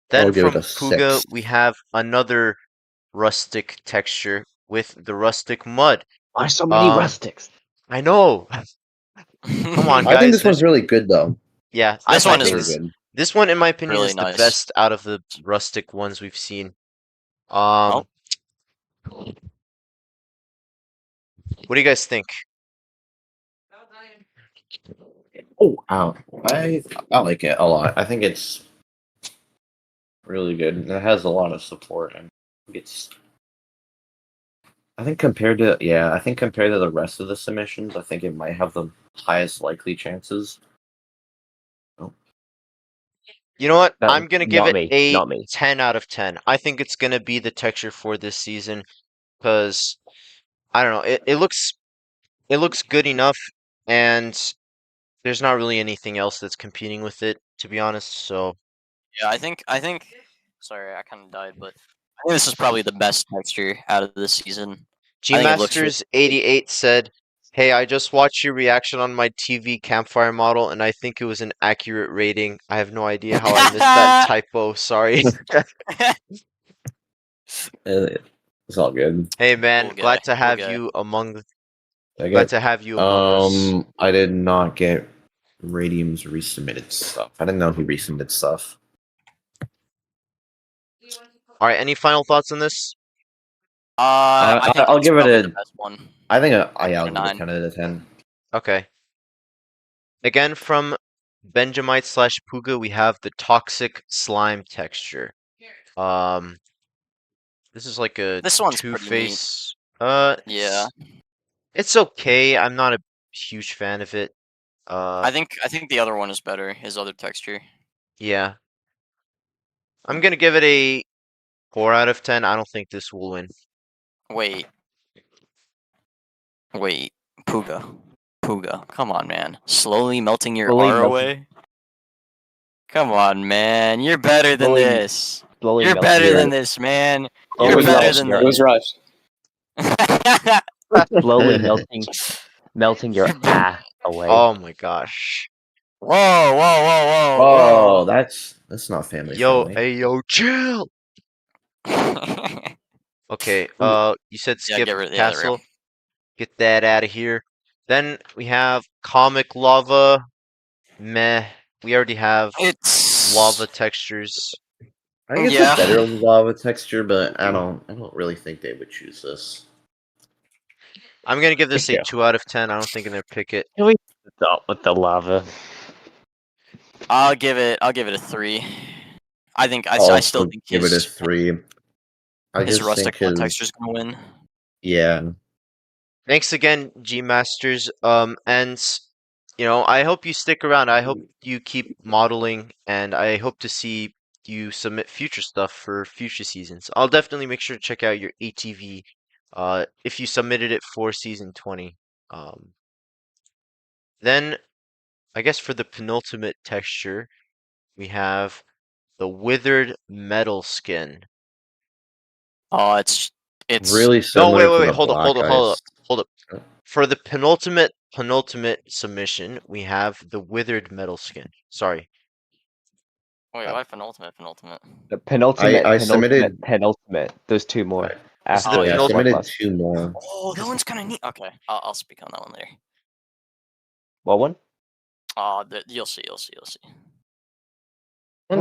Then I'll give it from a Puga, 6. we have another rustic texture with the rustic mud. Why so many Um, rustics? I know. Come on, I guys. think this one's really good though. Yeah, This I one Very think is good. this one, in my opinion, really is the nice. best out of the rustic ones we've seen. Oh. What do you guys think? Oh, wow. I like it a lot. I think it's really good. And it has a lot of support, and it's. I think compared to the rest of the submissions, I think it might have the highest likely chances. You know what? No, I'm gonna give not it me, a not me. 10 out of 10. I think it's gonna be the texture for this season because I don't know. It looks good enough, and there's not really anything else that's competing with it, to be honest. So Yeah, I think sorry, I kind of died, but I think this is probably the best texture out of this season. I think it looks really Gmasters88 said, "Hey, I just watched your reaction on my TV campfire model, and I think it was an accurate rating. I have no idea how I missed that typo. Sorry." It's all good. Hey, man, Cool glad guy, to cool have guy. you among. I Glad get. to have you among us. I did not get Radium's resubmitted stuff. I didn't know he resubmitted stuff. All right, any final thoughts on this? I think I'll it's give it probably a. the best one. I think I'll a give it a 9. 10 out of 10. Okay. Again, from Benjamite slash Puga, we have the toxic slime texture. This is like a This one's pretty neat. Two-Face. Yeah. It's okay. I'm not a huge fan of it. I think the other one is better. His other texture. Yeah. I'm gonna give it a 4 out of 10. I don't think this will win. Wait, Puga. Come on, man. Slowly melting your Slowly R melting- away. Come on, man. You're better than Slowly- this. Slowly You're melting better your- than this, man. Slowly You're better melting than your- It was rushed. slowly melting your ah away. Oh my gosh. Whoa. Oh, that's not family Yo, friendly. hey, yo, chill. Okay, you said Yeah, skip get rid- yeah, there we castle. go. Get that out of here. Then we have comic lava. Meh. We already have It's lava textures. I think it's Yeah. a better lava texture, but I don't really think they would choose this. I'm gonna give this a Yeah. 2 out of 10. I don't think they'll pick it. Can we stop with the lava? I'll give it a 3. I think I I'll still also think give it a his 3. I his just rustic think his texture's gonna win. yeah. Thanks again, G Masters. And I hope you stick around. I hope you keep modeling, and I hope to see you submit future stuff for future seasons. I'll definitely make sure to check out your ATV if you submitted it for season 20. Then I guess for the penultimate texture, we have the withered metal skin. Oh, it's Really No, similar to wait. the Hold up, hold black up, hold up, ice. hold up. For the penultimate submission, we have the withered metal skin. Sorry. Wait, why penultimate? The penultimate, I penultimate, submitted. penultimate. There's two more Is it after the Yeah, I War penultimate? submitted Plus. 2 more. Oh, that one's kind of neat. Okay, I'll speak on that one later. What one? You'll see. One's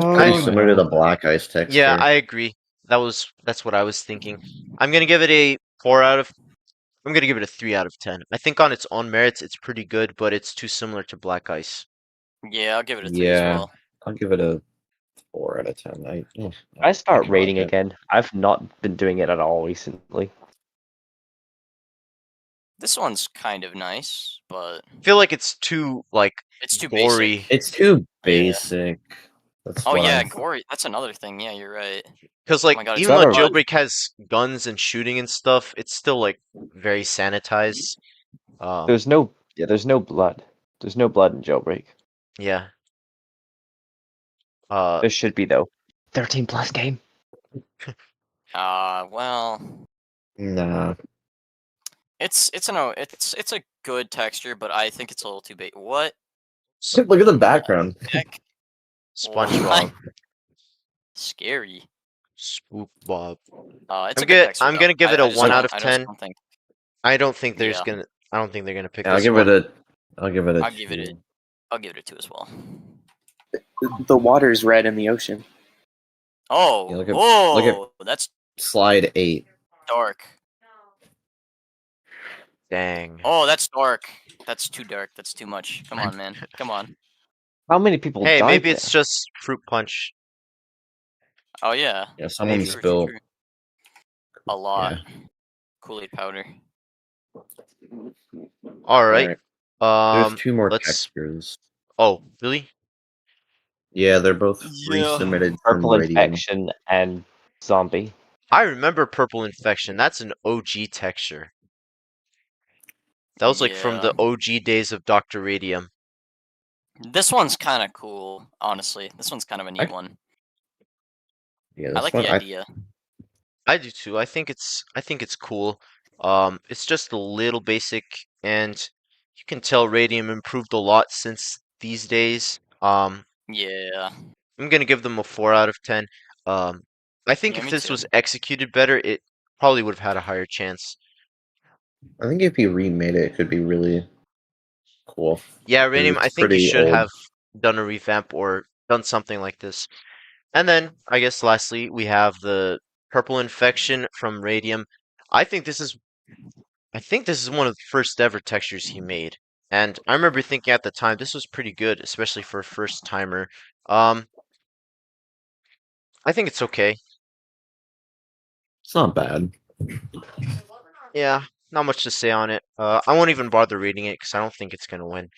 Oh, pretty I similar to the black ice texture. Yeah, I agree. That's what I was thinking. I'm gonna give it a 4 out of. I'm gonna give it a 3 out of 10. I think on its own merits, it's pretty good, but it's too similar to Black Ice. Yeah, I'll give it a 3 as Yeah, well. I'll give it a 4 out of 10. I start like rating it. again. I've not been doing it at all recently. This one's kind of nice, but I feel like it's too it's too gory. basic. It's too basic. That's Oh what yeah, I'm- gory. That's another thing. Yeah, you're right. Because my God, it's even got though a- Jailbreak has guns and shooting and stuff, it's still very sanitized. There's no blood. There's no blood in Jailbreak. Yeah. There should be though. 13 plus game. Well, Nah. it's a good texture, but I think it's a little too big. What? Look at the background. Heck? SpongeBob, Scary. Spook Bob. It's a good texture. I'm gonna give it a 1 out of 10. I don't think I don't think Yeah. I don't think they're gonna pick Yeah, I'll this give one. it a. I'll give it a. I'll give it a- two. I'll give it a 2 as well. The water's red in the ocean. Oh, Yeah, look at- that's Slide 8. dark. Dang. Oh, that's dark. That's too dark. That's too much. Come on, man. Come on. How many people Hey, died maybe it's there? just fruit punch. Oh yeah. Yeah, someone Maybe. spilled. A lot. Yeah. Kool-Aid powder. All right. There's 2 more let's. textures. Oh, really? Yeah, they're both Yeah. resubmitted from Purple Radium. infection and zombie. I remember purple infection. That's an OG texture. That was from the OG days of Dr. Radium. This one's kind of cool, honestly. This one's kind of a neat one. Yeah, I this like one, the idea. I do too. I think it's cool. It's just a little basic, and you can tell Radium improved a lot since these days. Yeah. I'm gonna give them a 4 out of 10. I think Yeah, if me this too. was executed better, it probably would have had a higher chance. I think if you remade it, it could be really cool. Yeah, Radium, I it's think you pretty should old. have done a revamp or done something like this. And then, I guess lastly, we have the purple infection from Radium. I think this is one of the first ever textures he made. And I remember thinking at the time this was pretty good, especially for a first timer. I think it's okay. It's not bad. Yeah, not much to say on it. I won't even bother reading it because I don't think it's gonna win.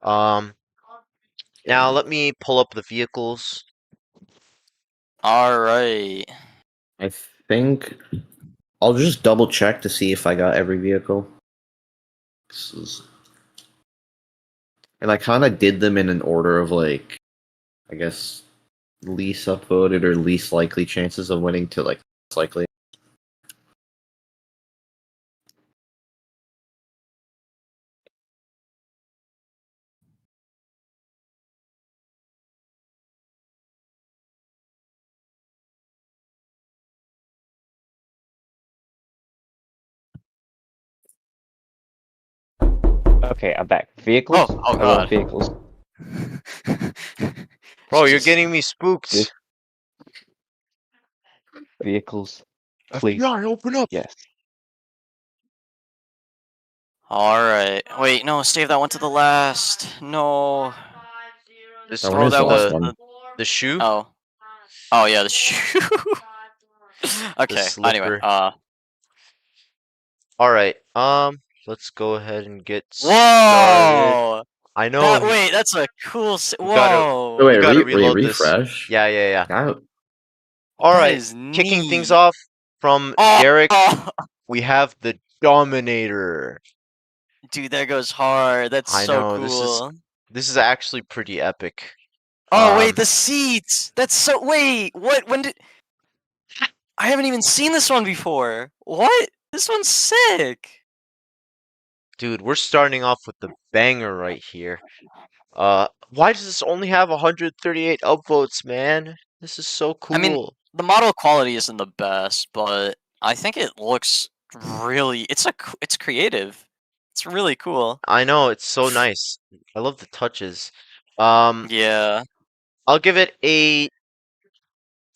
Now let me pull up the vehicles. All right. I think I'll just double check to see if I got every vehicle. And I kind of did them in an order of I guess, least upvoted or least likely chances of winning to least likely. Okay, I'm back. Vehicles? Oh I want God. Vehicles. Bro, you're Just- getting me spooked. This- Vehicles. Please. FBI, open up. Yes. All right. Wait, no, save that one to the last. No. This That Oh, one is that the was last one. the shoe. Oh. Oh yeah, the shoe. Okay. Anyway. slipper. All right. Let's go ahead and get started. Whoa. I know. Wait, that's a cool. You gotta- Whoa. Oh, wait, gotta wait, reload this. refresh? Yeah. That- All That right. is Kicking things neat. off from Oh, Derek, oh. we have the Dominator. Dude, that goes hard. That's I so know, this is- cool. This is actually pretty epic. Oh wait, the seats. That's so. Wait, what? When did? I haven't even seen this one before. What? This one's sick. Dude, we're starting off with the banger right here. Why does this only have 138 upvotes, man? This is so I mean, cool. the model quality isn't the best, but I think it looks really. It's creative. It's really cool. I know, it's so nice. I love the touches. Um, Yeah. I'll give it a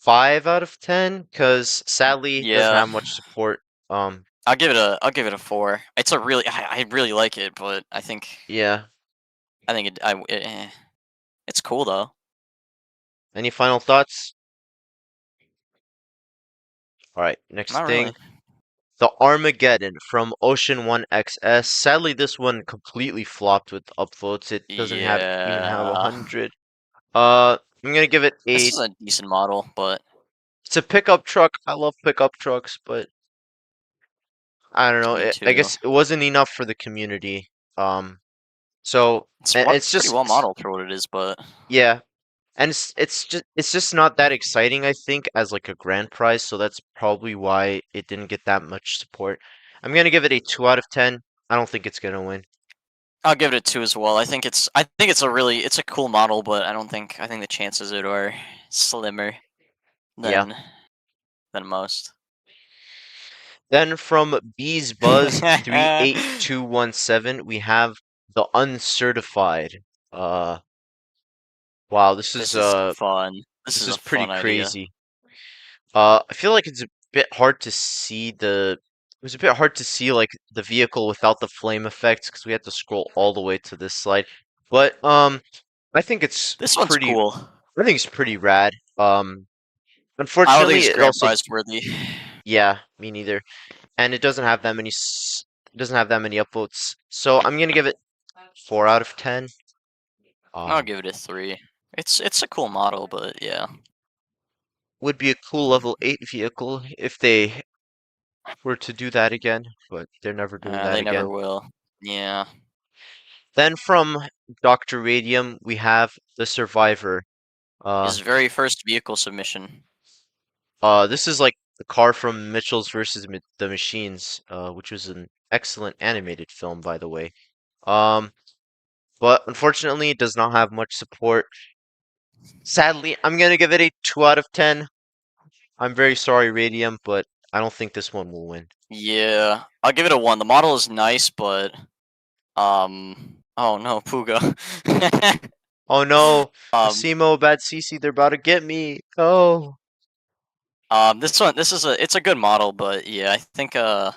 5 out of 10 because sadly it doesn't Yeah. have much support. I'll give it a 4. It's a really. I really like it, but I think Yeah. it's cool though. Any final thoughts? All right, next Not thing. really. The Armageddon from Ocean 1 XS. Sadly, this one completely flopped with upvotes. It doesn't have even have Yeah. 100. I'm gonna give it This a. is a decent model, but It's a pickup truck. I love pickup trucks, but I don't know. me I too. guess it wasn't enough for the community. So it's Pretty just well modeled for what it is, but yeah, and it's just not that exciting. I think as like a grand prize, so that's probably why it didn't get that much support. I'm gonna give it a 2 out of 10. I don't think it's gonna win. I'll give it a 2 as well. I think it's a cool model, but I think the chances of it are slimmer Yeah. than most. Then from Bees Buzz 38217, we have the Uncertified. Uh, wow, this This is is fun. This this is is a pretty fun idea. crazy. I feel like it's a bit hard to see the. It was a bit hard to see like the vehicle without the flame effects because we had to scroll all the way to this slide. But I think it's This one's pretty. cool. I think it's pretty rad. I don't think Unfortunately, it's it grand also. prize worthy. Yeah, me neither. And it doesn't have that many. It doesn't have that many upvotes. So I'm gonna give it 4 out of 10. I'll give it a 3. It's a cool model, but yeah. Would be a cool level 8 vehicle if they were to do that again, but they're never doing that They never again. will. Yeah. Then from Dr. Radium, we have the Survivor. His very first vehicle submission. This is like the car from Mitchell's versus the Machines, which was an excellent animated film, by the way. But unfortunately, it does not have much support. Sadly, I'm gonna give it a 2 out of 10. I'm very sorry, Radium, but I don't think this one will win. Yeah. I'll give it a 1. The model is nice, but oh no, Puga. Oh no, um Asimo, Badcc, they're about to get me. Oh. it's a good model, but yeah, I think the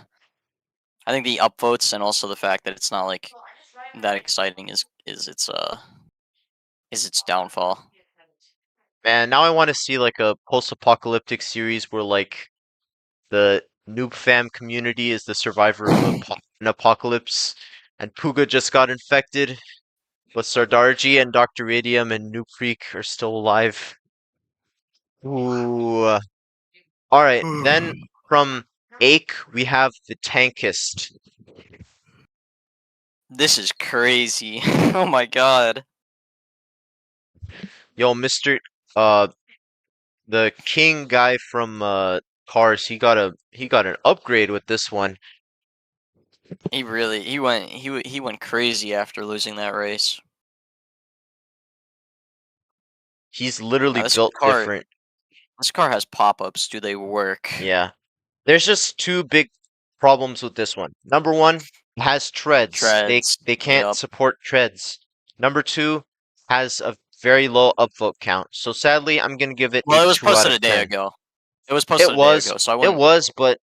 upvotes and also the fact that it's not like that exciting is its downfall. Man, now I want to see like a post-apocalyptic series where like the Noob fam community is the survivor of an apocalypse, and Puga just got infected, but Sardarji and Dr. Radium and NoobFreak are still alive. Ooh. Alright, then from Ache, we have the Tankist. This is crazy. Oh my god. Yo, Mr. Uh, the king guy from Cars, he got an upgrade with this one. He went crazy after losing that race. He's literally This built car different. this car has pop-ups. Do they work? Yeah. There's just two big problems with this one. Number one, it has treads. Treads. They can't Yup. support treads. Number two, has a very low upvote count. So sadly, I'm gonna give it Well, a it was 2 out posted of a day 10. ago. It was posted a day ago, so I It wouldn't. was, but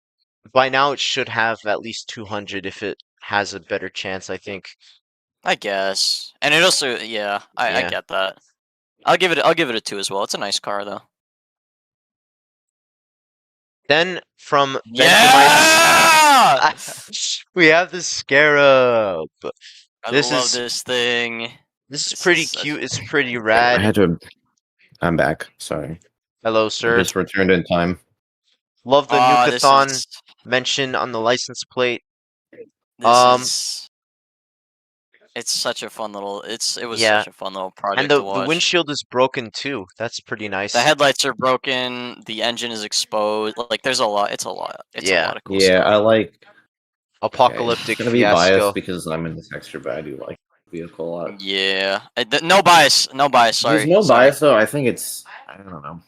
by now it should have at least 200 if it has a better chance, I think. I guess, and it also, yeah, I Yeah. get that. I'll give it a 2 as well. It's a nice car though. Then from Yeah! we have the Scarab. I This love is this thing. this is This pretty is such cute. a It's pretty I rad. had to. I'm back. Sorry. Hello, I sir. just returned in time. Love the this Nukathon is mention on the license plate. this is It's such a fun little. It was Yeah. such a fun little And project to the watch. windshield is broken too. That's pretty nice. The headlights are broken. The engine is exposed. Like there's a lot. It's a lot. It's a Yeah. lot of cool Yeah, stuff. I like. Apocalyptic It's gonna be biased fiasco. because I'm in the texture, but I do like the vehicle a lot. Yeah. No bias. No bias. Sorry. There's no sorry. bias though. I think it's. I don't know.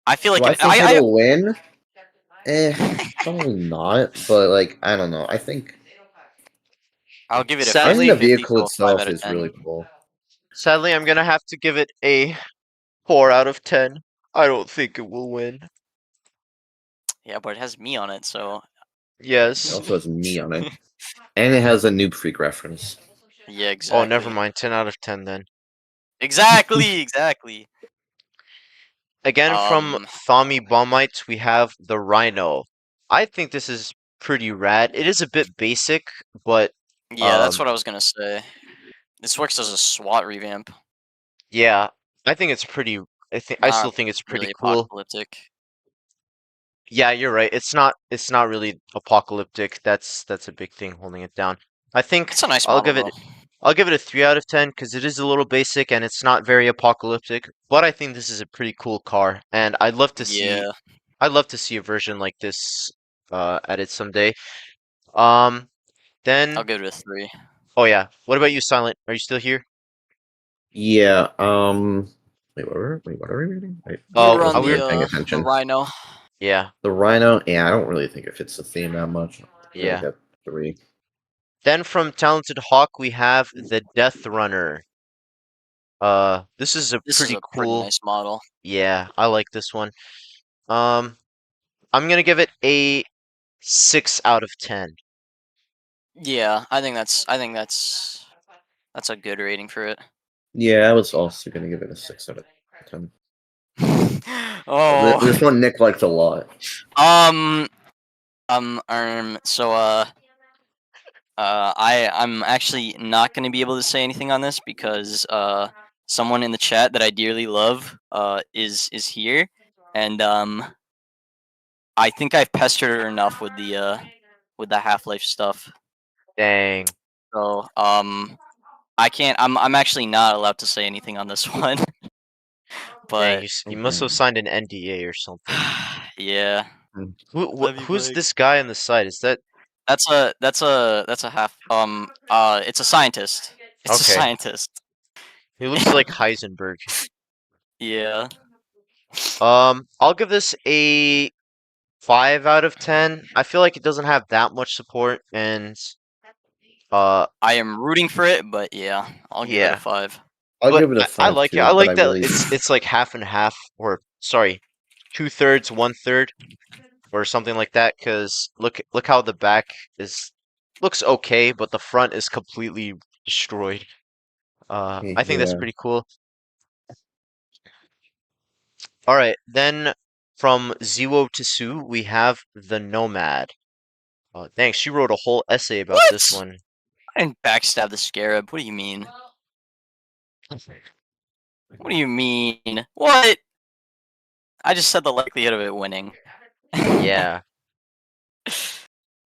I feel like Do I it, think I it'll win? Probably not. But like, I don't know. I think. I'll give it a Sadly- I think the 50-50, vehicle so 5 itself out of is 10. really cool. Sadly, I'm gonna have to give it a 4 out of 10. I don't think it will win. Yeah, but it has me on it, so It Yes. also has me on it, and it has a NoobFreak reference. yeah, exactly. Oh, never mind. 10 out of 10 then. Exactly, exactly. Again, from Um, Thami Bombite, we have the Rhino. I think this is pretty rad. It is a bit basic, but Yeah, that's what I was gonna say. This works as a SWAT revamp. yeah, I think it's pretty. I still Not think it's pretty really cool. apocalyptic. Yeah, you're right. It's not. It's not really apocalyptic. That's a big thing holding it down. I think It's a nice I'll model, give it. though. I'll give it a 3 out of 10 because it is a little basic and it's not very apocalyptic. But I think this is a pretty cool car, and I'd love to see. Yeah, I'd love to see a version like this added someday. Um, then I'll give it a 3. oh yeah, what about you, Silent? Are you still here? Yeah. Wait, what are we reading? Wait, Oh, We're I on wasn't we even the paying the attention. Rhino. yeah, The Rhino. Yeah, I don't really think it fits the theme that much. yeah. Like 3. Then from Talented Hawk we have the Death Runner. This is a This pretty is a pretty cool. nice model. Yeah, I like this one. I'm gonna give it a 6 out of 10. Yeah, I think that's a good rating for it. Yeah, I was also gonna give it a 6 out of 10. Oh, This one Nick liked a lot. so I'm actually not going to be able to say anything on this because someone in the chat that I dearly love is here, and I think I've pestered her enough with the Half-Life stuff. Dang. So I can't. I'm actually not allowed to say anything on this one. Dang, But you must have signed an NDA or something. yeah, Love you, Who's Blake. this guy on the side? Is that that's a half. It's a scientist. It's a Okay. scientist. he looks like Heisenberg. Yeah. I'll give this a 5 out of 10. I feel like it doesn't have that much support, and I am rooting for it, but yeah, I'll give it Yeah. a 5. I'll but give it a 5 I like too, it. I but like that really it's like half and half, or sorry, 2/3, 1/3, or something like that. Cause look how the back looks okay, but the front is completely destroyed. I think that's Yeah. pretty cool. All right, then from Ziwo to Sue, we have the Nomad. Thanks. She wrote a whole essay about this What? one. I didn't backstab the scarab. What do you mean? What do you mean? What? I just said the likelihood of it winning. Yeah.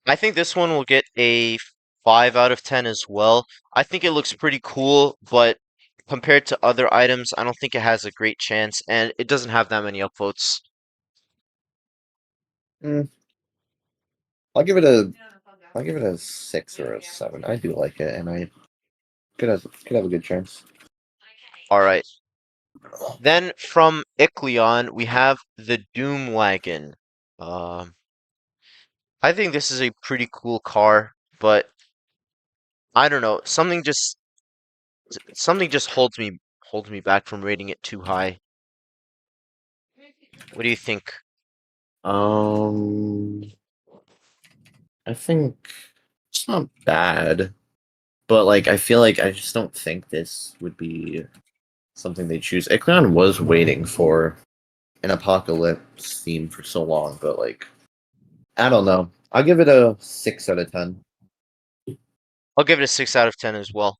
I think this one will get a 5 out of 10 as well. I think it looks pretty cool, but compared to other items, I don't think it has a great chance, and it doesn't have that many upvotes. I'll give it a 6 or a 7. I do like it, and I could have a good chance. All right. Then from Icleon, we have the Doom Wagon. I think this is a pretty cool car, but I don't know. Something just holds me back from rating it too high. What do you think? I think it's not bad, but like I feel like I just don't think this would be something they choose. Icleon was waiting for an apocalypse theme for so long, but like I don't know. I'll give it a 6 out of 10. I'll give it a 6 out of 10 as well.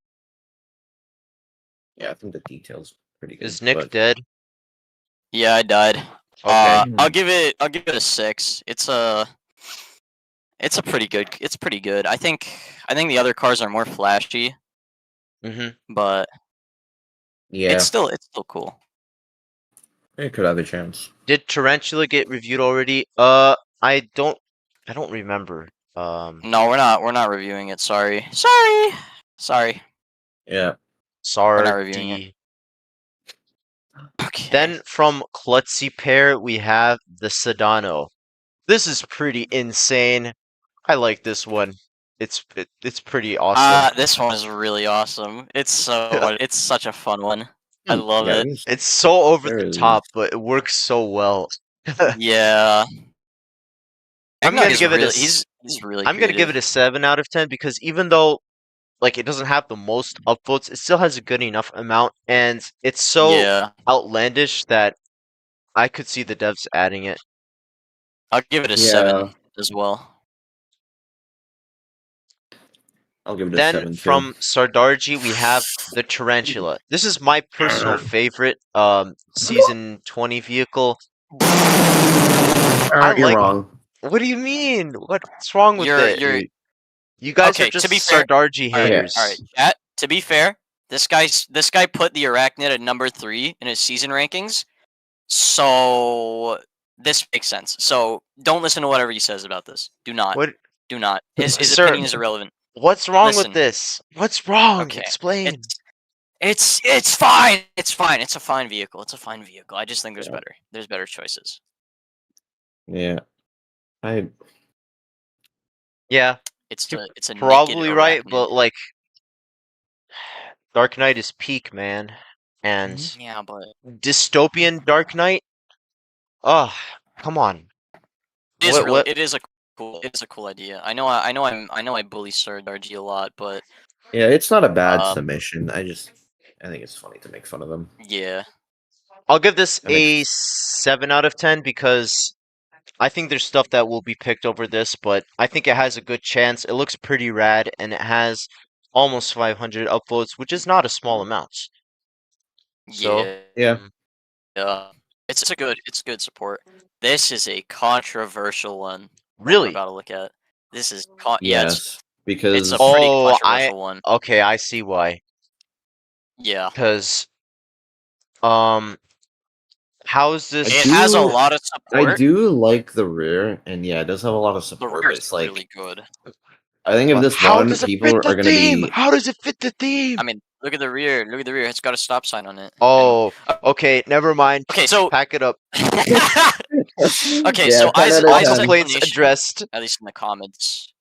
Yeah, I think the details pretty good. Is Nick but- dead? Yeah, I died. Okay. I'll give it a 6. It's pretty good. It's pretty good. I think the other cars are more flashy. Mm-hmm. but Yeah, it's still cool. it could have a chance. Did Tarantula get reviewed already? I don't remember. No, we're not reviewing it. Sorry. Yeah. We're not reviewing it. Sardi. Okay. Then from Klutzy Pair, we have the Sedano. This is pretty insane. I like this one. It's pretty awesome. This one is really awesome. It's such a fun one. I Hmm, love yeah, it. there's- It's so over there the it top, is. but it works so well. Yeah. I'm Eggnog gonna is give it really, a s- he's really I'm gonna give creative. it a 7 out of 10 because even though like it doesn't have the most upvotes, it still has a good enough amount, and it's so Yeah. outlandish that I could see the devs adding it. I'll give it a Yeah. 7 as well. I'll give it a Then 7 too. from Sardarji, we have the Tarantula. This is my personal favorite season 20 vehicle. I You're like. wrong. What do you mean? What's wrong with You're it? you're You guys okay. are just To be fair, Sardarji all right, haters. all right, chat. To be fair, this guy put the Arachnid at number 3 in his season rankings, so this makes sense. So don't listen to whatever he says about this. Do not. What, Do not. His sir? opinion is irrelevant. What's wrong Listen. with this? What's wrong? Okay. Explain. It's fine. It's fine. It's a fine vehicle. It's a fine vehicle. I just think there's Yeah. better. There's better choices. Yeah. Yeah, It's you're a naked probably right, Arachnid. but like, Dark Knight is peak, man, and Yeah, but dystopian Dark Knight. Oh, come on. What? it is a cool idea. I know I bully Sir Dargy a lot, but Yeah, it's not a bad Um, submission. I think it's funny to make fun of them. yeah. I'll give this That makes- a 7 out of 10 because I think there's stuff that will be picked over this, but I think it has a good chance. It looks pretty rad, and it has almost 500 upvotes, which is not a small amount. So, Yeah. Yeah. It's good support. This is a controversial one. That we're really? about to look at. This is Yes, because it's a pretty Oh, controversial one. okay, I see why. Yeah. Because, how is It this? has a do- lot of I support. do like the rear, and yeah, it does have a lot of The support. rear But is it's like really good. I think if this How won, does it people fit are the gonna theme? be. How does it fit the theme? I mean, look at the rear. Look at the rear. It's got a stop sign on it. Oh, okay, never mind. Okay, so Pack it up. okay, Yeah, so 10 out of All 10. complaints explanation, addressed. at least in the comments,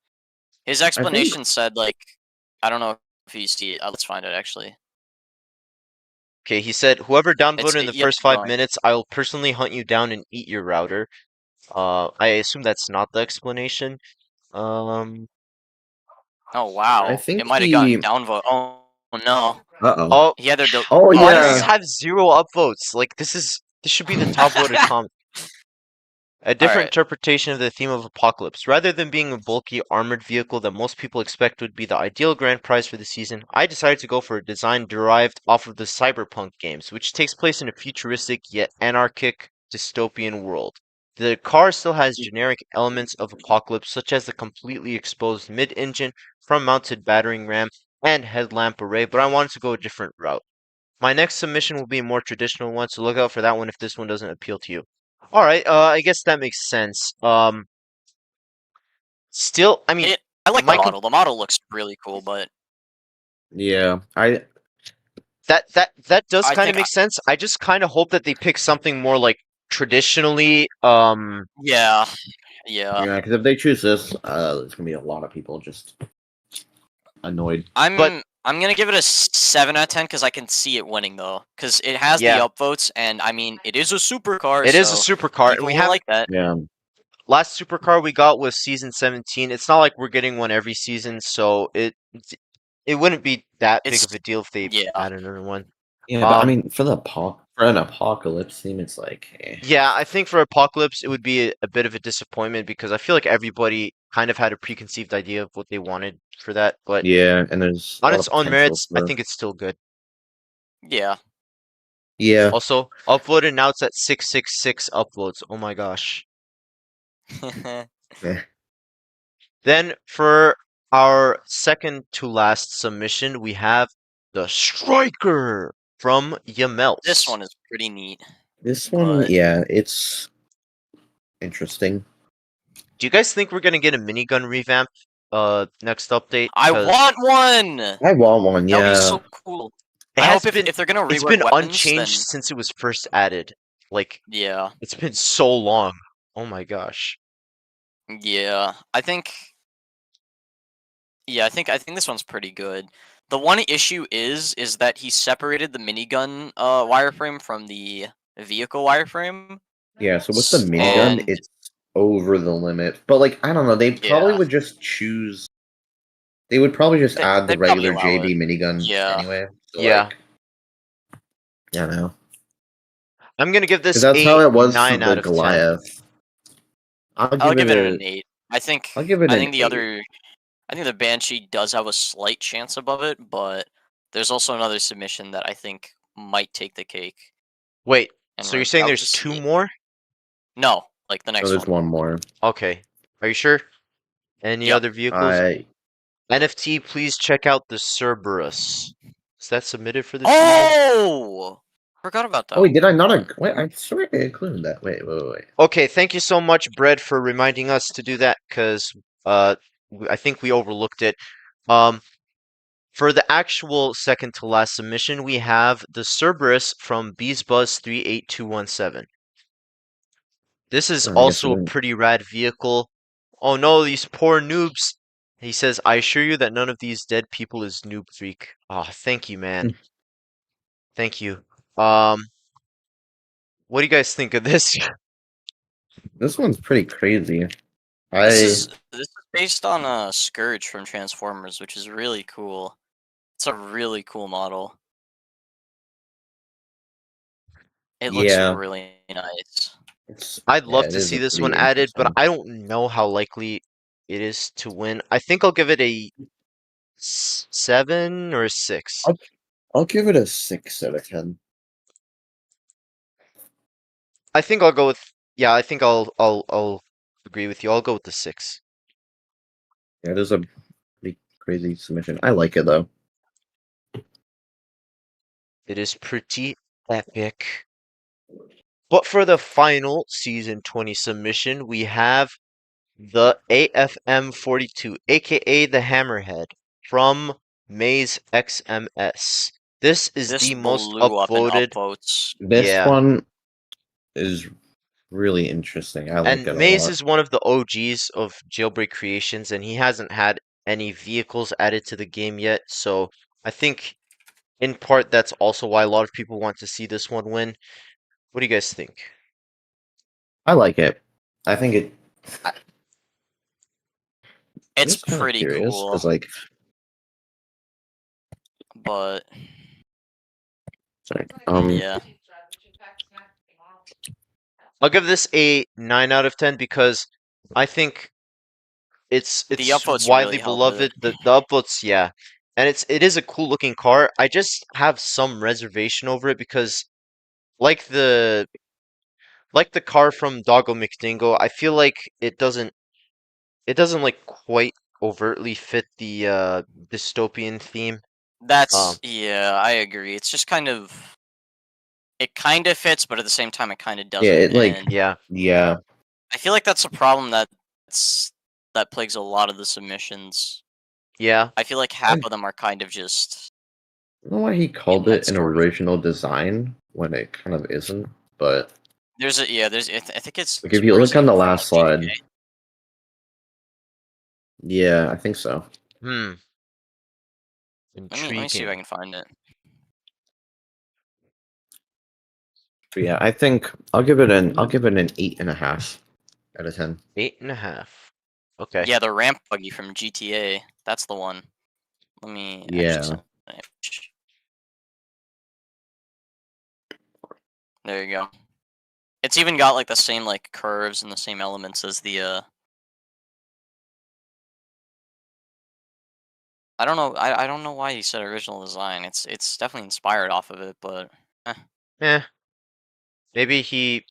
his explanation said like, I don't know if you see it. Let's find it actually. Okay, he said, whoever downvoted It's- in the yeah, first keep 5 going. minutes, I will personally hunt you down and eat your router. I assume that's not the explanation. Oh wow! I think it might have gotten downvote. Oh no! Uh-oh. Oh, He either Oh, why does yeah. this have 0 upvotes? Like, this should be the top voted comment. A different Alright. interpretation of the theme of Apocalypse. Rather than being a bulky armored vehicle that most people expect would be the ideal grand prize for the season, I decided to go for a design derived off of the Cyberpunk games, which takes place in a futuristic yet anarchic dystopian world. The car still has generic elements of Apocalypse, such as the completely exposed mid-engine, front-mounted battering ram, and headlamp array, but I wanted to go a different route. My next submission will be a more traditional one, so look out for that one if this one doesn't appeal to you. All right, I guess that makes sense. Still, I mean, I like the my model. The model looks really cool, but Yeah, that does I kind of think make sense. I just kind of hope that they pick something more like traditionally. yeah. yeah, because if they choose this, there's gonna be a lot of people just annoyed. I'm gonna give it a 7 out of 10 because I can see it winning though, because it has Yeah. the upvotes, and I mean it is a supercar. It is a so supercar, and people we will have like that. Yeah, last supercar we got was season 17. It's not like we're getting one every season, so it wouldn't be that big It's- of a deal if they yeah. added another one. yeah, but I mean, for an apocalypse theme, it's like, Yeah, I think for Apocalypse, it would be a bit of a disappointment because I feel like everybody kind of had a preconceived idea of what they wanted for that. But yeah, and there's a on lot its of own potential merits, I for- think it's still good. Yeah. Yeah, Also, upvoted now it's at 666 upvotes. Oh my gosh. yeah. Then for our second to last submission, we have the striker from Yamels. This one is pretty neat. This one, But- yeah, it's interesting. Do you guys think we're gonna get a minigun revamp next update? I 'Cause want one. I want one, That would yeah. be so cool. it I has hope been if they're gonna rework it's been weapons, unchanged then since it was first added. Like yeah, it's been so long. Oh my gosh. yeah. I think this one's pretty good. The one issue is that he separated the minigun wireframe from the vehicle wireframe. Yeah, so with the minigun, And- it's over the limit. But like, I don't know, they probably Yeah. would just choose. They would probably just add the they'd probably regular allow JB minigun Yeah. anyway. So Yeah. Like, I don't know. I'm gonna give this Because that's a how it was 9 for out the of 10. Goliath. I'll give it an 8. I think I'll give it I an think the 8. other I think the Banshee does have a slight chance above it, but there's also another submission that I think might take the cake. Wait, And so we're you're saying about there's to two see it. more? No, like the No, next there's one. one more. Okay. Are you sure? Any Yep. other vehicles? I NFT, please check out the Cerberus. Is that submitted for the season? Oh! Forgot about that. Oh, wait, did I not? Wait, I swear I included that. Wait. Okay, thank you so much, Bread, for reminding us to do that, because I think we overlooked it. For the actual second to last submission, we have the Cerberus from BeesBuzz 38217. This is I guess also I a didn't- pretty rad vehicle. Oh no, these poor noobs. He says, I assure you that none of these dead people is NoobFreak. Oh, thank you, man. Thank you. What do you guys think of this? This one's pretty crazy. This is based on Scourge from Transformers, which is really cool. It's a really cool model. It looks Yeah. really nice. I'd love it to is see a this pretty one added, but interesting. I don't know how likely it is to win. I think I'll give it a 7 or a 6. I'll give it a 6 out of 10. I think I'll go with I think I'll agree with you. I'll go with the 6. Yeah, it is a pretty crazy submission. I like it though. It is pretty epic. But for the final season 20 submission, we have the AFM42, aka the Hammerhead, from Maze XMS. This is This the most blew up in upvoted. upvotes. This Yeah. one is really interesting. I like And it a Maze lot. is one of the OGs of Jailbreak Creations, and he hasn't had any vehicles added to the game yet. So I think, in part, that's also why a lot of people want to see this one win. What do you guys think? I like it. I think it. It's just kinda pretty curious, cool, 'cause, like, but sorry. yeah. I'll give this a 9 out of 10 because I think it's upvotes widely really help beloved. it. The upvotes, yeah, and it is a cool looking car. I just have some reservation over it because, like the car from Doggo McDingo, I feel like it doesn't like quite overtly fit the dystopian theme. That's yeah, I agree. It's just it kind of fits, but at the same time, it kind of doesn't. Yeah, it like and yeah. I feel like that's a problem that plagues a lot of the submissions. Yeah, I feel like half of them are kind of just. I don't know why he called that it an story. original design when it kind of isn't, but There's a yeah. There's I think it's. like if you look on the last slide, GTA. yeah, I think so. Let me see if I intriguing. can find it. But yeah, I think I'll give it an 8.5 out of 10. 8.5. Okay. Yeah, the ramp buggy from GTA. That's the one. Let me. actually Yeah. send an image. There you go. It's even got like the same like curves and the same elements as the. I don't know. I don't know why he said original design. It's definitely inspired off of it, but Eh. Maybe he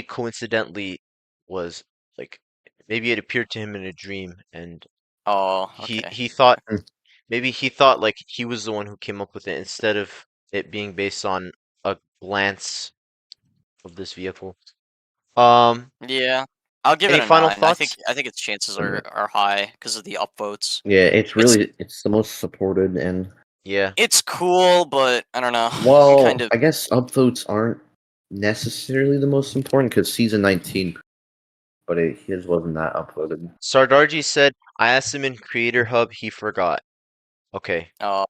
coincidentally was like maybe it appeared to him in a dream and oh, okay. he thought Maybe he thought like he was the one who came up with it instead of it being based on a glance of this vehicle. Yeah, I'll give Any it a final 9. thoughts? I think its chances Yeah, are high because of the upvotes. it's It's really it's the most supported, and Yeah. it's cool, but I don't know. well, Kind of. I guess upvotes aren't necessarily the most important because season 19, but his wasn't that upvoted. Sardarji said, I asked him in Creator Hub, he forgot. Okay, that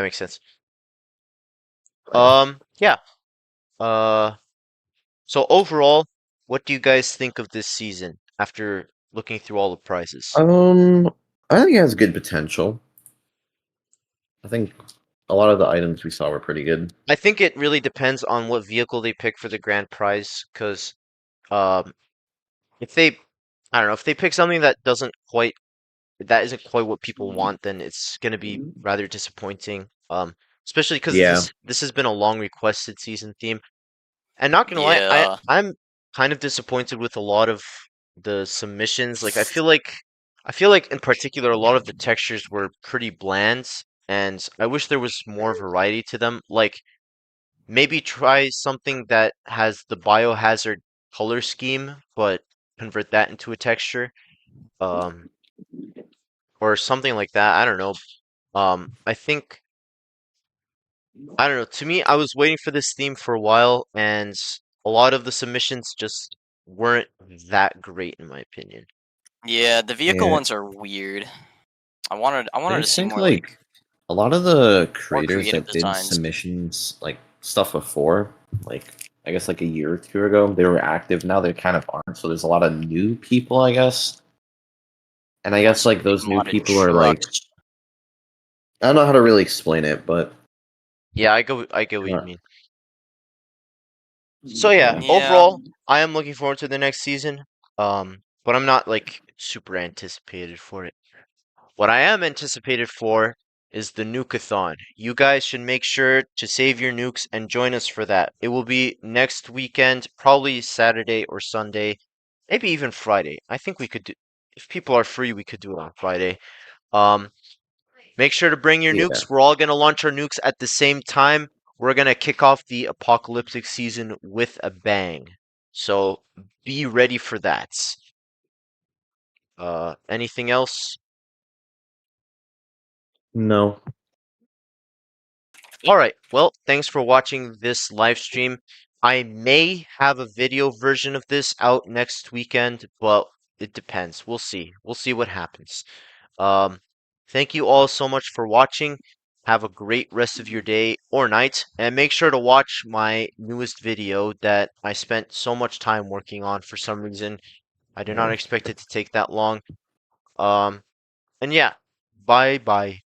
makes sense. Yeah. Uh, so overall, what do you guys think of this season after looking through all the prizes? I think it has good potential. I think a lot of the items we saw were pretty good. I think it really depends on what vehicle they pick for the grand prize, because um, if they, I don't know, if they pick something that isn't quite what people want, then it's gonna be rather disappointing. Especially because Yeah. this has been a long requested season theme. And not gonna lie, Yeah. I'm kind of disappointed with a lot of the submissions. Like I feel like in particular a lot of the textures were pretty bland, and I wish there was more variety to them. Like maybe try something that has the biohazard color scheme, but convert that into a texture. Um, or something like that. I don't know. I think I don't know. To me, I was waiting for this theme for a while, and a lot of the submissions just weren't that great, in my opinion. Yeah, the vehicle Yeah. ones are weird. I wanted I to see think more like a lot of the more creators creative that did designs. submissions like stuff before, like I guess like a year or two ago, they were active. Now they kind of aren't. So there's a lot of new people, I guess. And I guess like those new Modded people are like trucks. I don't know how to really explain it, but Yeah, I get what you uh, mean. So yeah, yeah. Yeah. overall, I am looking forward to the next season. But I'm not like super anticipated for it. What I am anticipated for is the Nukeathon. You guys should make sure to save your nukes and join us for that. It will be next weekend, probably Saturday or Sunday, maybe even Friday. I think we could do, if people are free, we could do it on Friday. Um, Make sure to bring your Yeah. nukes. We're all gonna launch our nukes at the same time. We're gonna kick off the apocalyptic season with a bang. So be ready for that. Anything else? No. All right. Well, thanks for watching this live stream. I may have a video version of this out next weekend, but it depends. We'll see. We'll see what happens. Um, Thank you all so much for watching. Have a great rest of your day or night, and make sure to watch my newest video that I spent so much time working on for some reason. I did not expect it to take that long. And yeah, bye bye.